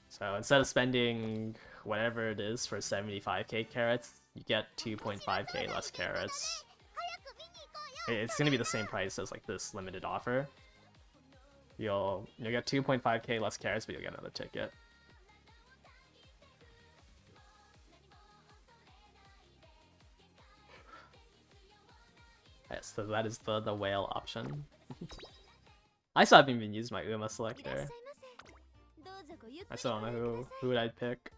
So instead of spending whatever it is for 75k carrots, you get 2.5k less carrots. It's gonna be the same price as like this limited offer. You'll get 2.5k less carrots, but you'll get another ticket. Yes, so that is the whale option. I still haven't even used my Uma selector. I still don't know who I'd pick.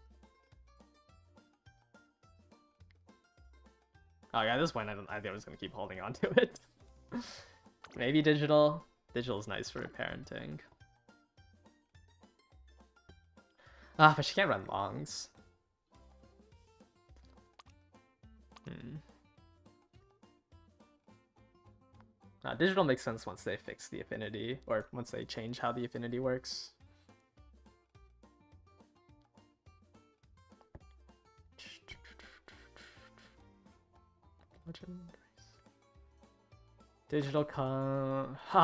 Oh yeah, at this point I think I was gonna keep holding on to it. Maybe digital. Digital is nice for parenting. Ah, but she can't run longs. Digital makes sense once they fix the affinity, or once they change how the affinity works. Digital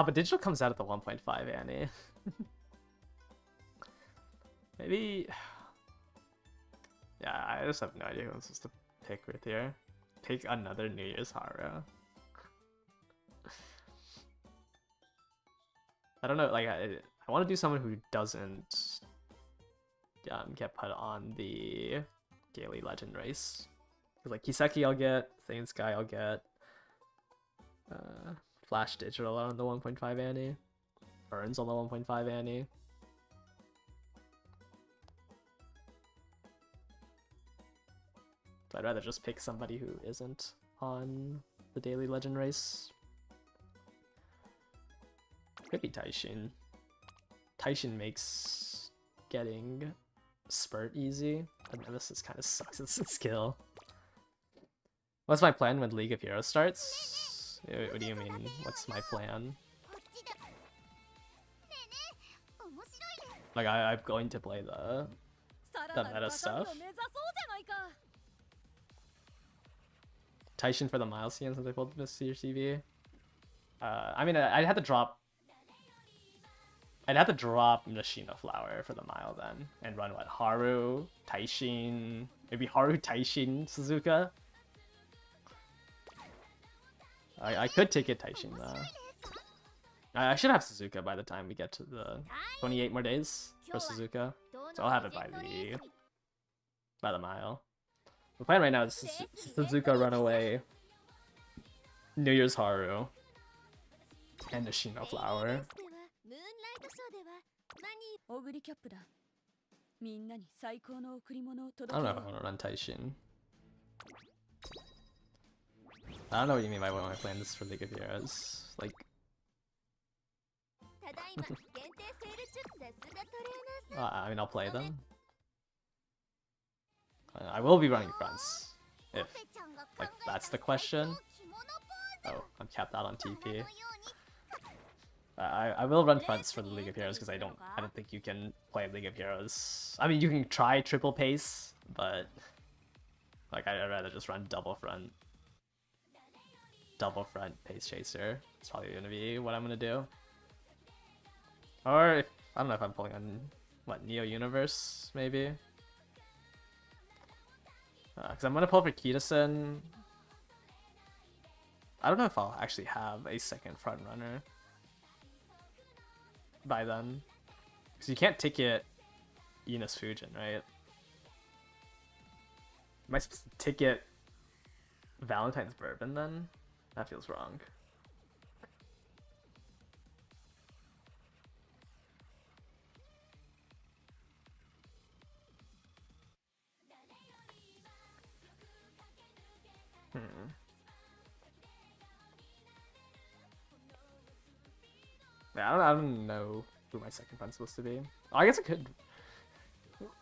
but digital comes out at the 1.5 Annie. Maybe. Yeah, I just have no idea who I'm supposed to pick with here. Pick another New Year's Haru. I don't know, like I want to do someone who doesn't get put on the Daily Legend race. Cause like Kiseki I'll get, Thane Sky I'll get, Flash Digital on the 1.5 Annie, Burns on the 1.5 Annie. So I'd rather just pick somebody who isn't on the Daily Legend race. Could be Taishin. Taishin makes getting Spurt easy, but Nemesis kind of sucks as a skill. What's my plan when League of Heroes starts? What do you mean, what's my plan? Like, I'm going to play the meta stuff. Taishin for the milestone since I pulled Miss CV. I mean, I'd have to drop Nishino Flower for the mile then, and run what, Haru, Taishin, maybe Haru, Taishin, Suzuka. I could take it Taishin though. I should have Suzuka by the time we get to the 28 more days for Suzuka, so I'll have it by the mile. The plan right now is Suzuka Runaway, New Year's Haru, and Nishino Flower. I don't know if I want to run Taishin. I don't know what you mean by what my plan is for League of Heroes. Like, I mean, I'll play them. I will be running fronts, if like that's the question. Oh, I'm capped out on TP. I will run fronts for the League of Heroes because I don't think you can play League of Heroes. I mean, you can try triple pace, but like I'd rather just run double front pace chaser. It's probably gonna be what I'm gonna do. Or I don't know if I'm pulling on what, Neo Universe maybe. Because I'm gonna pull for Kitasen. I don't know if I'll actually have a second front runner by then, because you can't ticket Enos Fujin, right? Am I supposed to ticket Valentine's Bourbon then? That feels wrong. Yeah, I don't know who my second front's supposed to be. Oh, I guess I could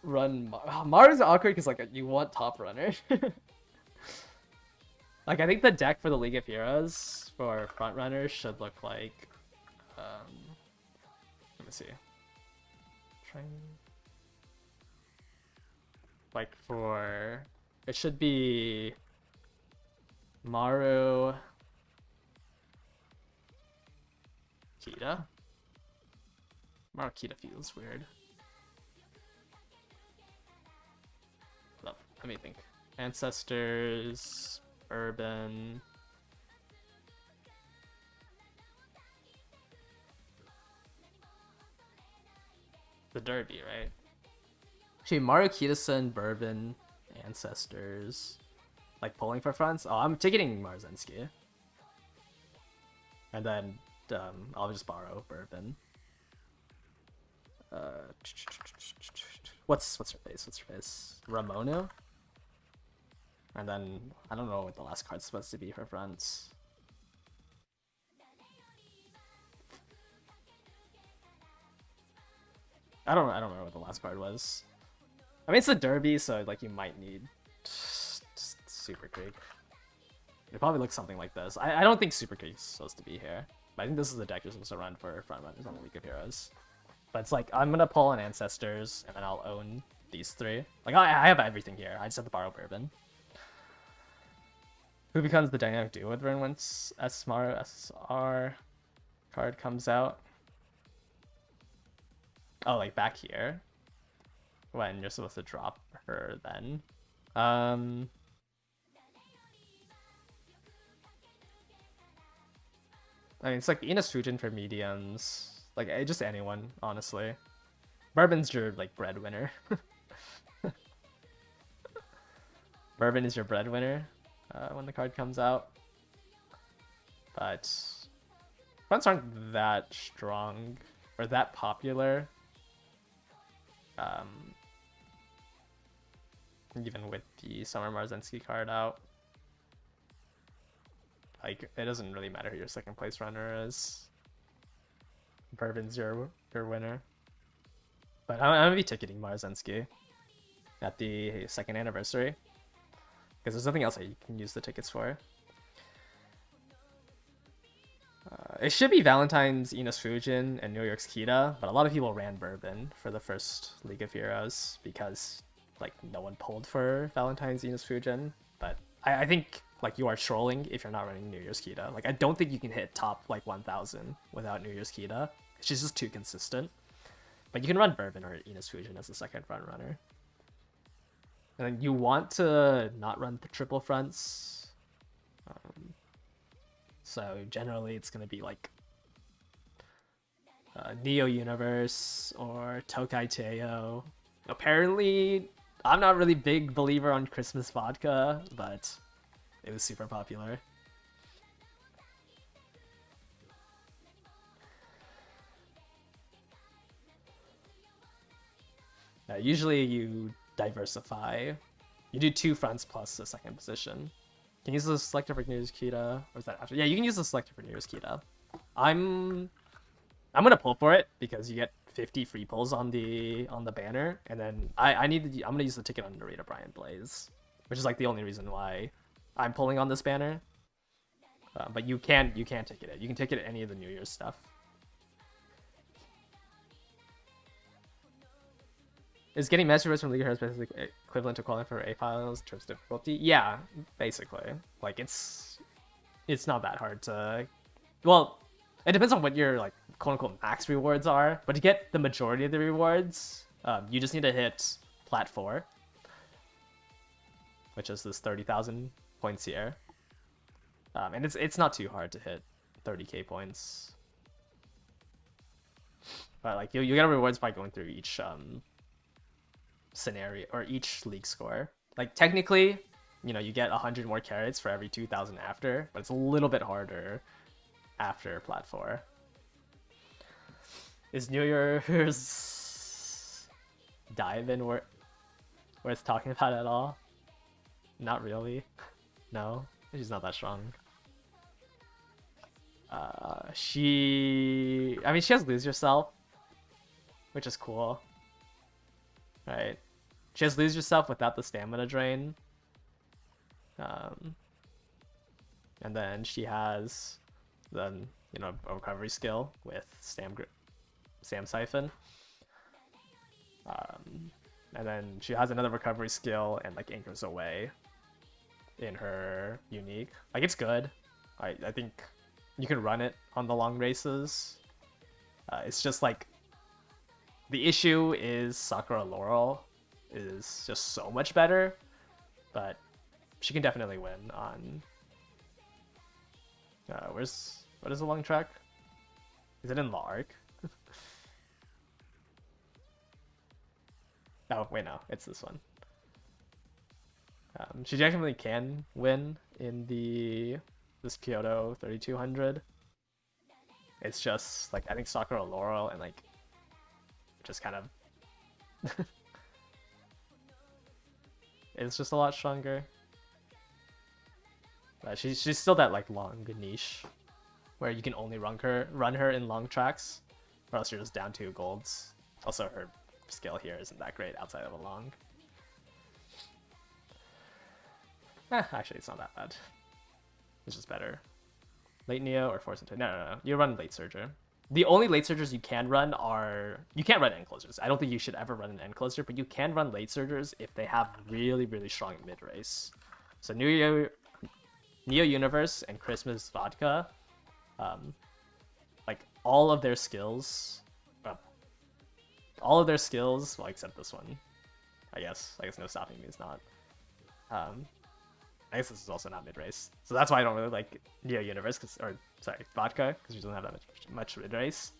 run Mars awkward because like you want top runner. Like I think the deck for the League of Heroes for front runners should look like let me see. Like for it should be Maru Kita? Maru Kita feels weird. Let me think. Ancestors, Urban. The Derby, right? Actually, Maru Kita-san, Bourbon, Ancestors. Like pulling for fronts? Oh, I'm ticketing Marzensky. And then I'll just borrow Bourbon. What's her face? What's her face? Ramono? And then I don't know what the last card's supposed to be for fronts. I don't remember what the last card was. I mean, it's the Derby, so like you might need Super Creek. It probably looks something like this. I don't think Super Creek's supposed to be here. But I think this is the deck you're supposed to run for front runners on the League of Heroes. But it's like, I'm gonna pull an Ancestors, and then I'll own these three. Like, I have everything here. I just have to borrow Bourbon. Who becomes the dynamic duo with Rin once SMR SSR card comes out? Oh, like back here? When you're supposed to drop her then. I mean, it's like Ines Fujin for mediums. Like, just anyone, honestly. Bourbon's your, like, breadwinner. Bourbon is your breadwinner when the card comes out. But fronts aren't that strong or that popular. Even with the Summer Marzensky card out. Like, it doesn't really matter who your second place runner is. Bourbon's your winner. But I'm gonna be ticketing Marzensky at the second anniversary. Because there's nothing else that you can use the tickets for. It should be Valentine's Ines Fujin and New York's Kita, but a lot of people ran Bourbon for the first League of Heroes because like no one pulled for Valentine's Ines Fujin. But I think like you are trolling if you're not running New Year's Kita. Like I don't think you can hit top like 1000 without New Year's Kita. She's just too consistent. But you can run Bourbon or Ines Fujin as the second front runner. And then you want to not run the triple fronts. So generally it's going to be like Neo Universe or Tokai Teo. Apparently, I'm not really big believer on Christmas vodka, but it was super popular. Usually you diversify. You do 2 fronts plus the second position. You can use the selector for New Year's Kita, or is that after? Yeah, you can use the selector for New Year's Kita. I'm gonna pull for it because you get 50 free pulls on the banner, and then I'm gonna use the ticket on Narita Brian Blaze, which is like the only reason why I'm pulling on this banner. But you can ticket it. You can ticket any of the New Year's stuff. Is getting Masterverse from League of Heroes basically equivalent to qualifying for A finals in terms of difficulty? Yeah, basically. Like it's not that hard to. Well, it depends on what your like quote unquote max rewards are. But to get the majority of the rewards, you just need to hit Plat 4, which is this 30,000 points here. And it's not too hard to hit 30k points. But like you get rewards by going through each scenario or each league score. Like technically, you know, you get 100 more carrots for every 2,000 after, but it's a little bit harder after Plat 4. Is New Year's dive-in worth talking about at all? Not really. No, she's not that strong. She has Lose Yourself, which is cool. Right. She has Lose Yourself without the stamina drain. And then she has a recovery skill with Sam Siphon. And then she has another recovery skill and like Anchors Away. in her unique. Like, it's good. I think you can run it on the long races. It's just like the issue is Sakura Laurel is just so much better, but she can definitely win on. What is the long track? Is it in the arc? Oh wait, no, it's this one. She definitely can win in this Kyoto 3200. It's just like I think Sakura Laurel and like just kind of it's just a lot stronger. She's still that like long niche where you can only run her in long tracks, or else you're just down 2 golds. Also, her skill here isn't that great outside of a long. Actually, it's not that bad. It's just better. Late Neo or Force into no. You run Late Surger. The only Late Surgers you can run are you can't run End Closers. I don't think you should ever run an End Closer, but you can run Late Surgers if they have really strong mid race. So Neo Universe and Christmas Vodka, like all of their skills, well except this one. I guess No Stopping Me is not. I guess this is also not mid-race. So that's why I don't really like Neo Universe, Vodka, because she doesn't have that much mid-race.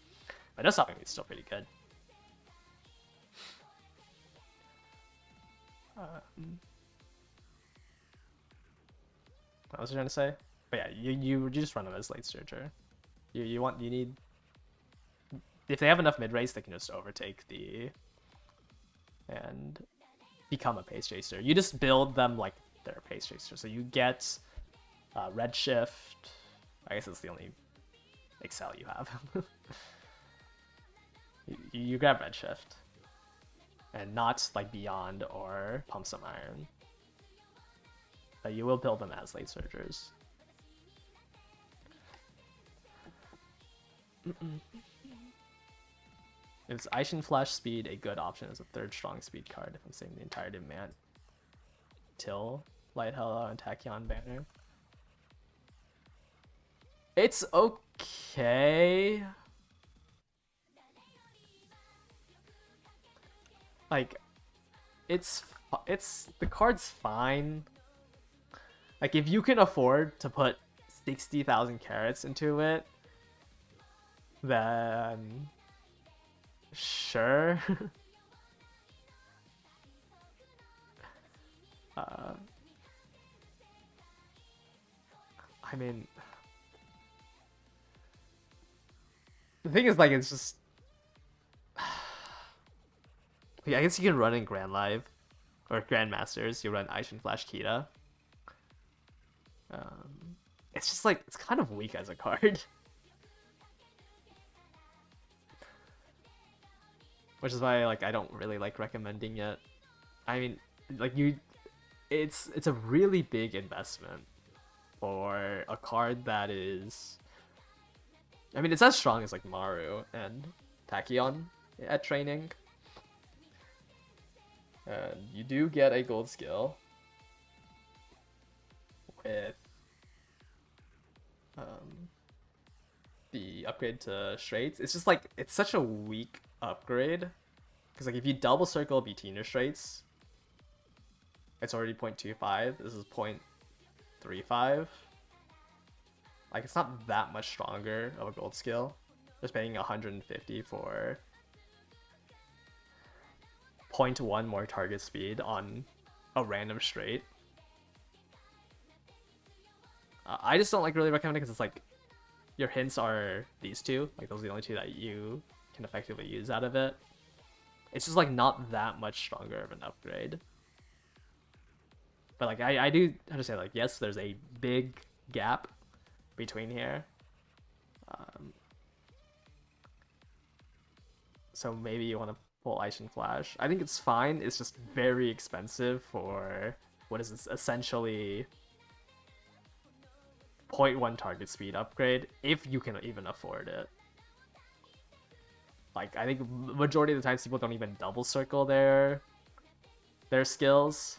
But No Stopping Me is still pretty good. What was I trying to say? But yeah, you just run them as Late Surger. You need... If they have enough mid-race, they can just overtake and become a pace chaser. You just build them like they're a pace chaser. So you get Redshift. I guess that's the only Excel you have. you grab Redshift. And not like Beyond or Pump Some Iron. But you will build them as Late Surgers. Is Aishin Flash Speed a good option as a 3rd strong speed card if I'm saving the entire demand? Till Light Hello and Tachyon banner. It's okay. Like, it's the card's fine. Like, if you can afford to put 60,000 carats into it, then sure. I mean, the thing is, like, it's just yeah, I guess you can run in Grand Live or Grandmasters. You run Aishin Flash Kita. It's just like it's kind of weak as a card. Which is why like I don't really like recommending it. I mean, like it's a really big investment for a card that is, I mean, it's as strong as like Maru and Tachyon at training. And you do get a gold skill with the upgrade to straights. It's just like it's such a weak upgrade because like if you double circle Bettina straights, it's already 0.25. This is 0.35. Like it's not that much stronger of a gold skill. Just paying 150 for 0.1 more target speed on a random straight. I just don't like really recommending because it's like your hints are these two. Like those are the only two that you can effectively use out of it. It's just like not that much stronger of an upgrade. But like I do understand, like yes, there's a big gap between here. So maybe you want to pull Aishin Flash. I think it's fine. It's just very expensive for what is this, essentially 0.1 target speed upgrade, if you can even afford it. Like I think majority of the times people don't even double circle their skills.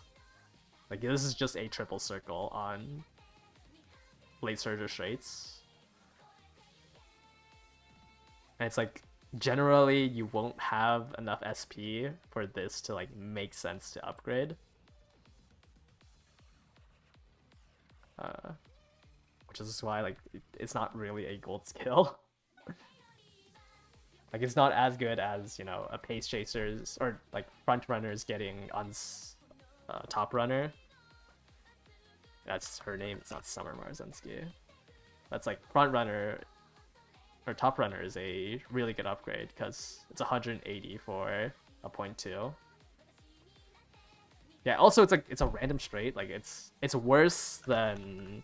Like, this is just a triple circle on late surge or straights. And it's like, generally you won't have enough SP for this to like make sense to upgrade. Which is why like it's not really a gold skill. Like, it's not as good as, you know, a pace chasers or like front runners getting on top runner. That's her name. It's not Summer Marzensky. That's like front runner or top runner is a really good upgrade because it's 180 for a 0.2. Yeah. Also, it's a random straight. Like, it's worse than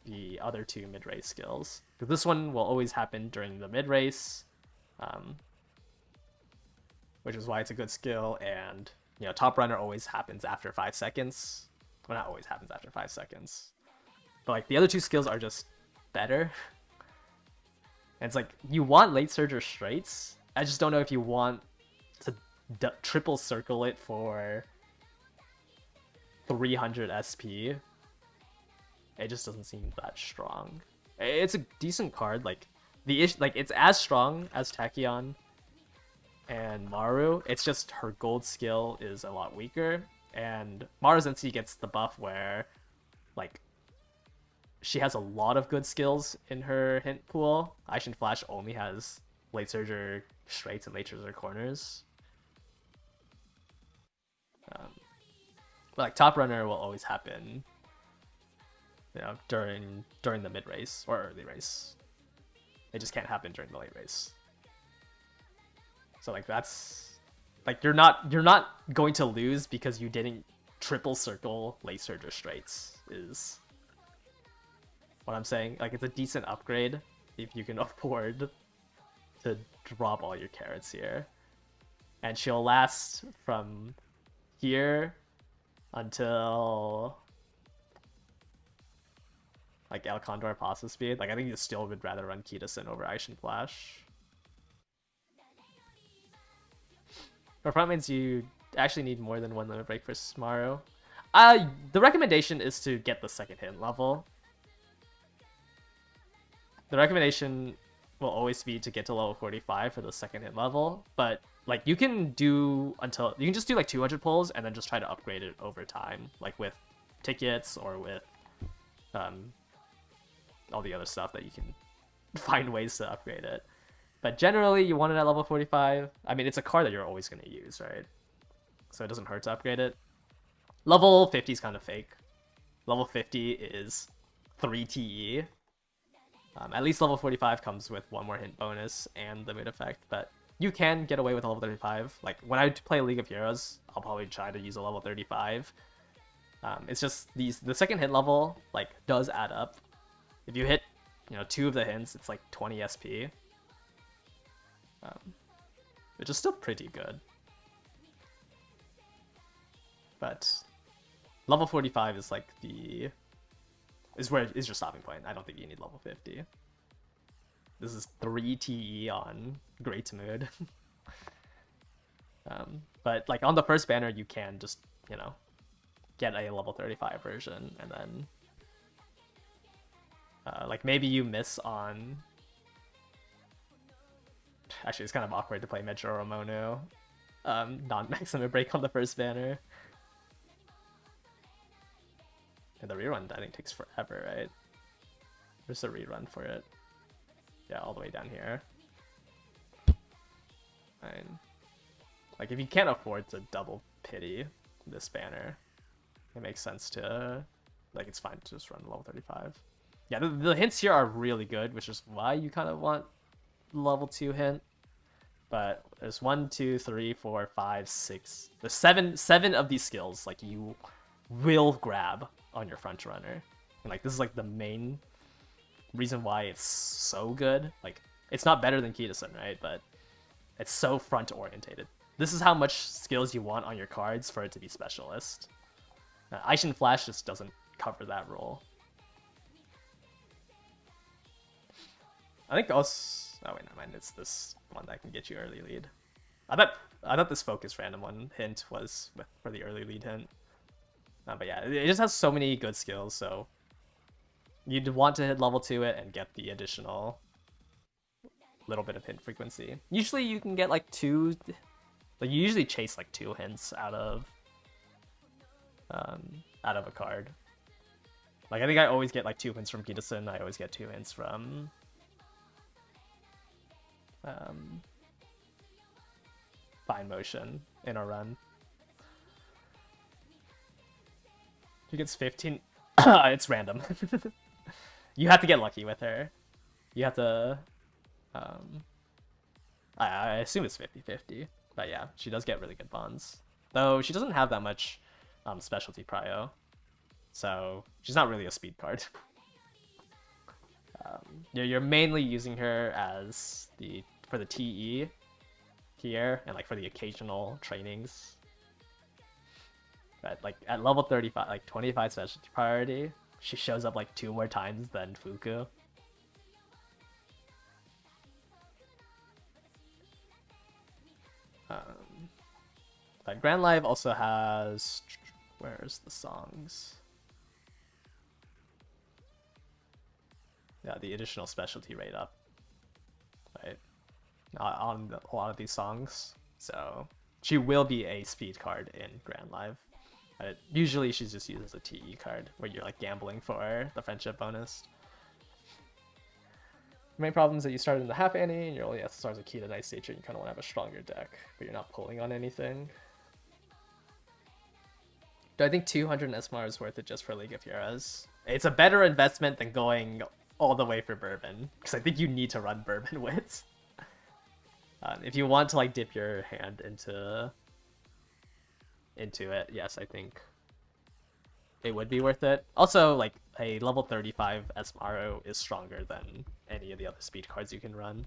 the other two mid race skills. Because this one will always happen during the mid race, which is why it's a good skill. And you know, top runner always happens after 5 seconds. Well, not always happens after 5 seconds, but like the other two skills are just better. And it's like, you want late surge or straights. I just don't know if you want to triple circle it for 300 SP. It just doesn't seem that strong. It's a decent card. Like it's as strong as Tachyon and Maru. It's just her gold skill is a lot weaker. And Maruzensi gets the buff where, like, she has a lot of good skills in her hint pool. Aishin Flash only has late surger straights and late surger corners. But like top runner will always happen, you know, during the mid race or early race. It just can't happen during the late race. So like that's like you're not going to lose because you didn't triple circle late surger straights is what I'm saying. Like, it's a decent upgrade if you can afford to drop all your carrots here. And she'll last from here until like El Condor pasta speed. Like, I think you still would rather run Kitasen over Aishin Flash. For front lanes, you actually need more than one limit break for Smaru. The recommendation is to get the second hit level. The recommendation will always be to get to level 45 for the second hit level, but like you can just do like 200 pulls and then just try to upgrade it over time, like with tickets or with all the other stuff that you can find ways to upgrade it. But generally, you want it at level 45. I mean, it's a card that you're always going to use, right? So it doesn't hurt to upgrade it. Level 50 is kind of fake. Level 50 is 3 TE. At least level 45 comes with one more hint bonus and the mood effect, but you can get away with a level 35. Like, when I play League of Heroes, I'll probably try to use a level 35. It's just the second hit level, like, does add up. If you hit, you know, 2 of the hints, it's like 20 SP. Which is still pretty good. But level 45 is like is your stopping point. I don't think you need level 50. This is 3 TE on Great Mood. But like on the first banner, you can just, you know, get a level 35 version, and then like maybe you miss on. Actually, it's kind of awkward to play Metro or Mono non-maximum break on the first banner. And the rerun, I think, takes forever, right? There's a rerun for it. Yeah, all the way down here. Fine. Like, if you can't afford to double pity this banner, it makes sense to, like, it's fine to just run level 35. Yeah, the hints here are really good, which is why you kind of want level 2 hint. But there's 1, 2, 3, 4, 5, 6. There's seven of these skills, like, you will grab on your front runner. And like, this is like the main reason why it's so good. Like, it's not better than Kitasen, right? But it's so front orientated. This is how much skills you want on your cards for it to be specialist. Aishin Flash just doesn't cover that role. I think also, oh wait, never mind, it's this one that can get you early lead. I thought this focus random one hint was for the early lead hint. But yeah, it just has so many good skills, so you'd want to hit level 2 it and get the additional little bit of hint frequency. Usually you can get like 2, like you usually chase like 2 hints out of a card. Like I think I always get like 2 hints from Kitasen, I always get 2 hints from Fine Motion in a run. She gets 15. It's random. You have to get lucky with her. You have to I assume it's 50-50. But yeah, she does get really good bonds. Though she doesn't have that much specialty prio. So she's not really a speed card. You're mainly using her as for the TE here and like for the occasional trainings. But like at level 35, like 25 specialty priority, she shows up like 2 more times than Fuku. But Grand Live also has, where's the songs? Yeah, the additional specialty rate up, right? On a lot of these songs, so she will be a speed card in Grand Live. Usually she's just used as a TE card where you're like gambling for the friendship bonus. The main problem is that you started in the half ante and your only SSR is a key to Nice Nature, and you kind of want to have a stronger deck, but you're not pulling on anything. Do I think 200 SMR is worth it just for League of Heroes? It's a better investment than going all the way for Bourbon, because I think you need to run Bourbon wits. If you want to like dip your hand into it, yes, I think it would be worth it. Also, like a level 35 Esmaro is stronger than any of the other speed cards you can run,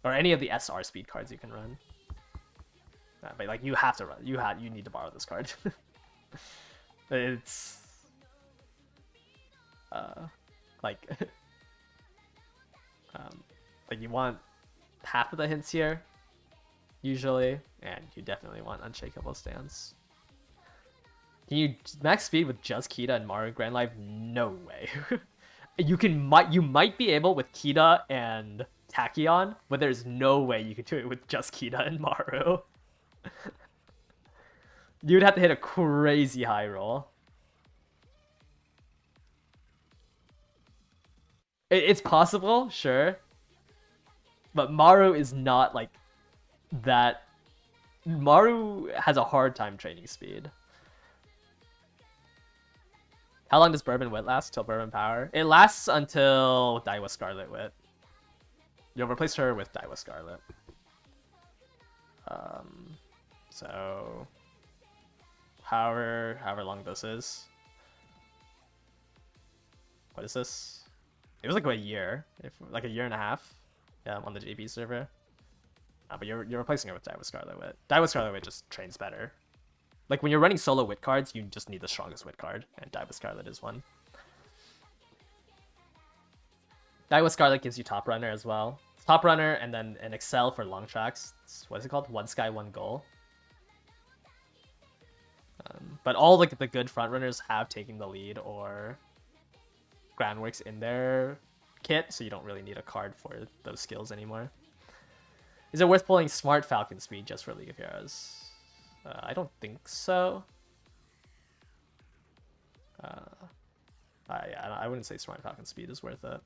or any of the SR speed cards you can run. But like you have to run, you need to borrow this card. It's like like you want half of the hints here usually, and you definitely want Unshakable Stance. Can you max speed with just Kita and Maru Grand Life? No way. You might be able with Kita and Tachyon, but there's no way you can do it with just Kita and Maru. You would have to hit a crazy high roll. It's possible, sure. But Maru is not like that. Maru has a hard time training speed. How long does Bourbon Wit last? Till Bourbon Power? It lasts until Daiwa Scarlet Wit. You'll replace her with Daiwa Scarlet. So however long this is. What is this? It was like a year, like a year and a half. Yeah, on the JP server. But you're replacing her with Daiwa Scarlet Wit. Daiwa Scarlet Wit just trains better. Like when you're running solo Wit cards, you just need the strongest Wit card, and Daiwa Scarlet is one. Daiwa Scarlet gives you Top Runner as well. Top Runner and then an Excel for long tracks. What is it called? One Sky, One Goal. But all like the good front runners have Taking the Lead or Groundworks in their kit, so you don't really need a card for those skills anymore. Is it worth pulling Smart Falcon Speed just for League of Heroes? I don't think so. I wouldn't say Smart Falcon Speed is worth it.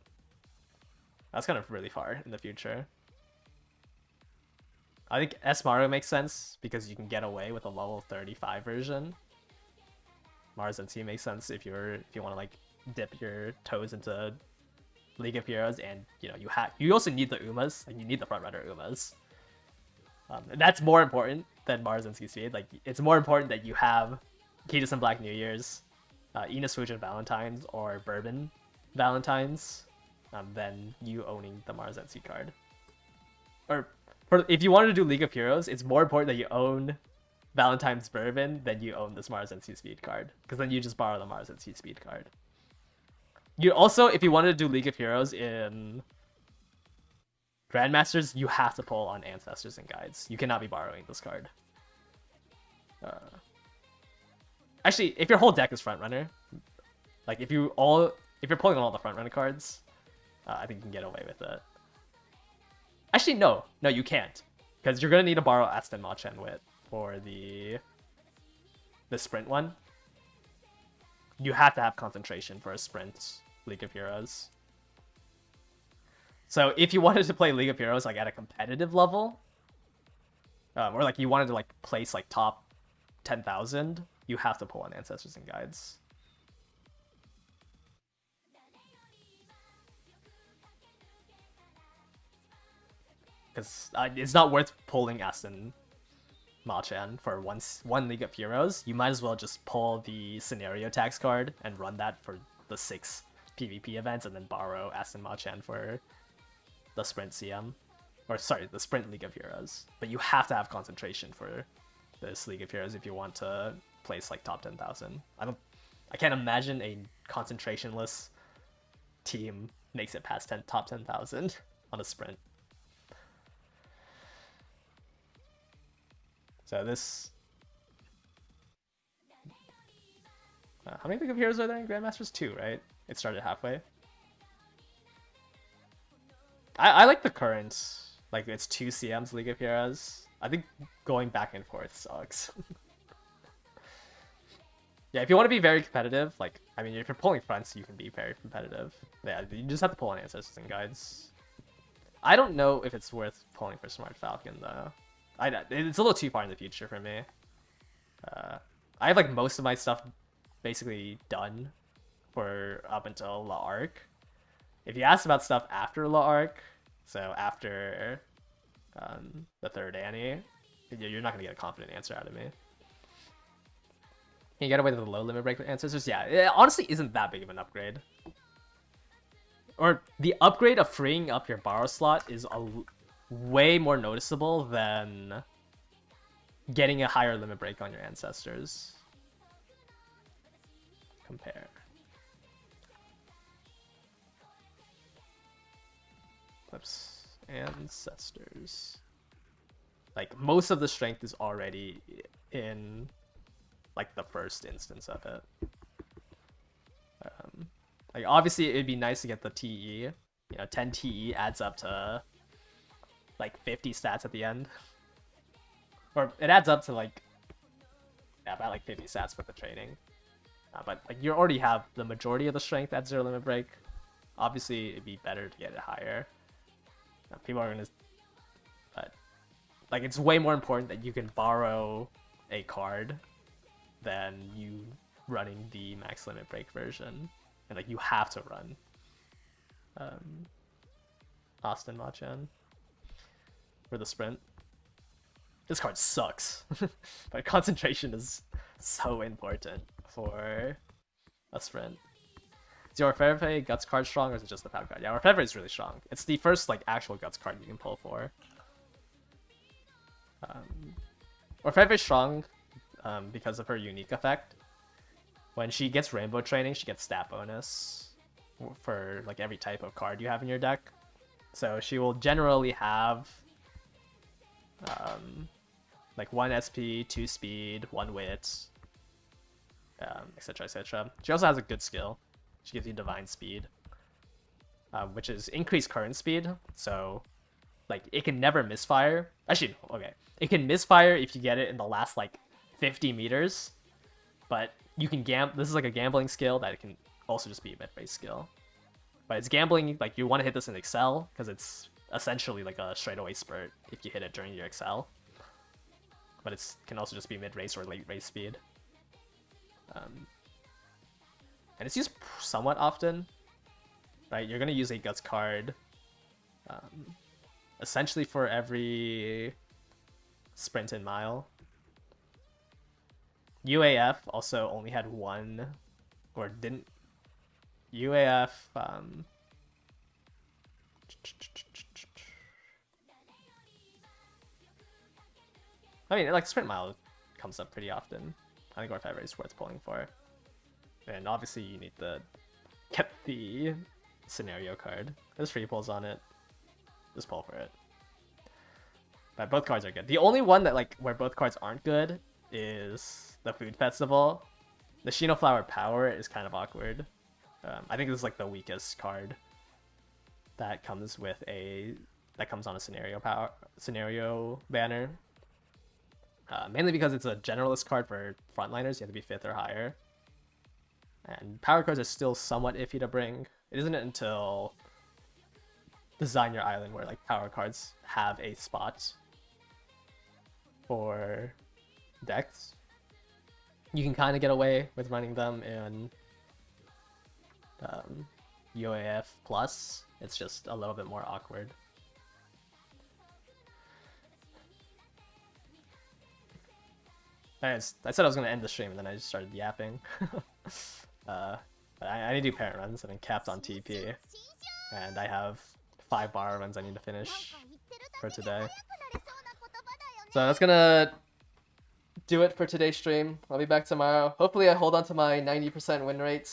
That's kind of really far in the future. I think Esmaru makes sense because you can get away with a level 35 version. Mars and T makes sense if you want to like dip your toes into League of Heroes, and you also need the Umas, and you need the front runner Umas. That's more important than Mars and Speed. Like it's more important that you have Kitas and Black New Year's, Enos Fujin Valentine's, or Bourbon Valentine's, than you owning the Mars and card. Or if you wanted to do League of Heroes, it's more important that you own Valentine's Bourbon than you own this Mars and Speed card, because then you just borrow the Mars and Speed card. You also, if you wanted to do League of Heroes in Grandmasters, you have to pull on Ancestors and Guides. You cannot be borrowing this card. Actually, if your whole deck is front runner, like if you're pulling on all the front runner cards, I think you can get away with it. Actually, no, you can't, because you're gonna need to borrow Aston Machan Wit for the sprint one. You have to have concentration for a sprint League of Heroes. So if you wanted to play League of Heroes like at a competitive level, or like you wanted to like place like top 10,000, you have to pull on Ancestors and Guides. Because it's not worth pulling Aston Machan for one League of Heroes. You might as well just pull the Scenario Tax card and run that for the 6 PvP events, and then borrow Aston Machan for the Sprint CM. Or sorry, the Sprint League of Heroes. But you have to have concentration for this League of Heroes if you want to place like top 10,000. I can't imagine a concentration-less team makes it past top 10,000 on a sprint. So this... how many League of Heroes are there in Grandmasters? 2, right? It started halfway. I like the current, like it's 2 CMs League of Heroes. I think going back and forth sucks. Yeah, if you want to be very competitive, like, I mean, if you're pulling fronts, you can be very competitive. Yeah, you just have to pull on Ancestors and Guides. I don't know if it's worth pulling for Smart Falcon, though. It's a little too far in the future for me. I have, like, most of my stuff basically done for up until La Arc. If you asked about stuff after La Arc, so after the 3rd Annie, you're not going to get a confident answer out of me. Can you get away with the low limit break Ancestors? Yeah, it honestly isn't that big of an upgrade. Or the upgrade of freeing up your borrow slot is way more noticeable than getting a higher limit break on your Ancestors. Compare. Oops. Ancestors. Like, most of the strength is already in, like, the first instance of it. Like, obviously, it'd be nice to get the TE. You know, 10 TE adds up to, like, 50 stats at the end. Or it adds up to, like, yeah, about, like, 50 stats with the training. But, like, you already have the majority of the strength at 0 limit break. Obviously, it'd be better to get it higher. People are gonna... But, like, it's way more important that you can borrow a card than you running the max limit break version. And, like, you have to run Aston Machan for the sprint. This card sucks. But concentration is so important for a sprint. Is your Orfebre Guts card strong, or is it just the Power card? Yeah, Orfebre is really strong. It's the first, like, actual Guts card you can pull for. Orfebre is strong because of her unique effect. When she gets Rainbow Training, she gets stat bonus for, like, every type of card you have in your deck. So she will generally have like 1 SP, 2 speed, 1 wit, etc, etc. She also has a good skill. She gives you divine speed, which is increased current speed. So, like, it can never misfire. Actually, okay, it can misfire if you get it in the last, like, 50 meters. But you can this is like a gambling skill that it can also just be a mid-range skill. But it's gambling, like, you want to hit this in Excel because it's essentially like a straightaway spurt if you hit it during your Excel. But it can also just be mid-race or late-race speed. And it's used somewhat often, right? You're going to use a Guts card essentially for every sprint and mile. UAF also only had 1, or didn't... UAF... I mean, like, sprint mile comes up pretty often. I think Orfebre is worth pulling for. And obviously you need to get the scenario card. There's free pulls on it. Just pull for it. But both cards are good. The only one that, like, where both cards aren't good is the Food Festival. The Shinoflower Power is kind of awkward. I think this is like the weakest card that comes with that comes on a scenario banner. Mainly because it's a generalist card for frontliners. You have to be 5th or higher. And power cards are still somewhat iffy to bring. It isn't until Design Your Island where like power cards have a spot for decks. You can kind of get away with running them in UAF Plus. It's just a little bit more awkward. I said I was going to end the stream and then I just started yapping. But I need to do parent runs. I've been capped on TP. And I have 5 bar runs I need to finish for today. So that's going to do it for today's stream. I'll be back tomorrow. Hopefully I hold on to my 90% win rate.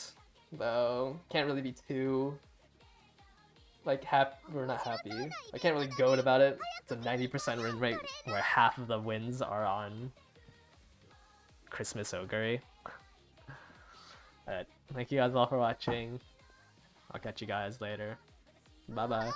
Though, can't really be too, like, we're not happy. I can't really goad about it. It's a 90% win rate where half of the wins are on Christmas Ogre. Alright, thank you guys all for watching. I'll catch you guys later. Bye bye.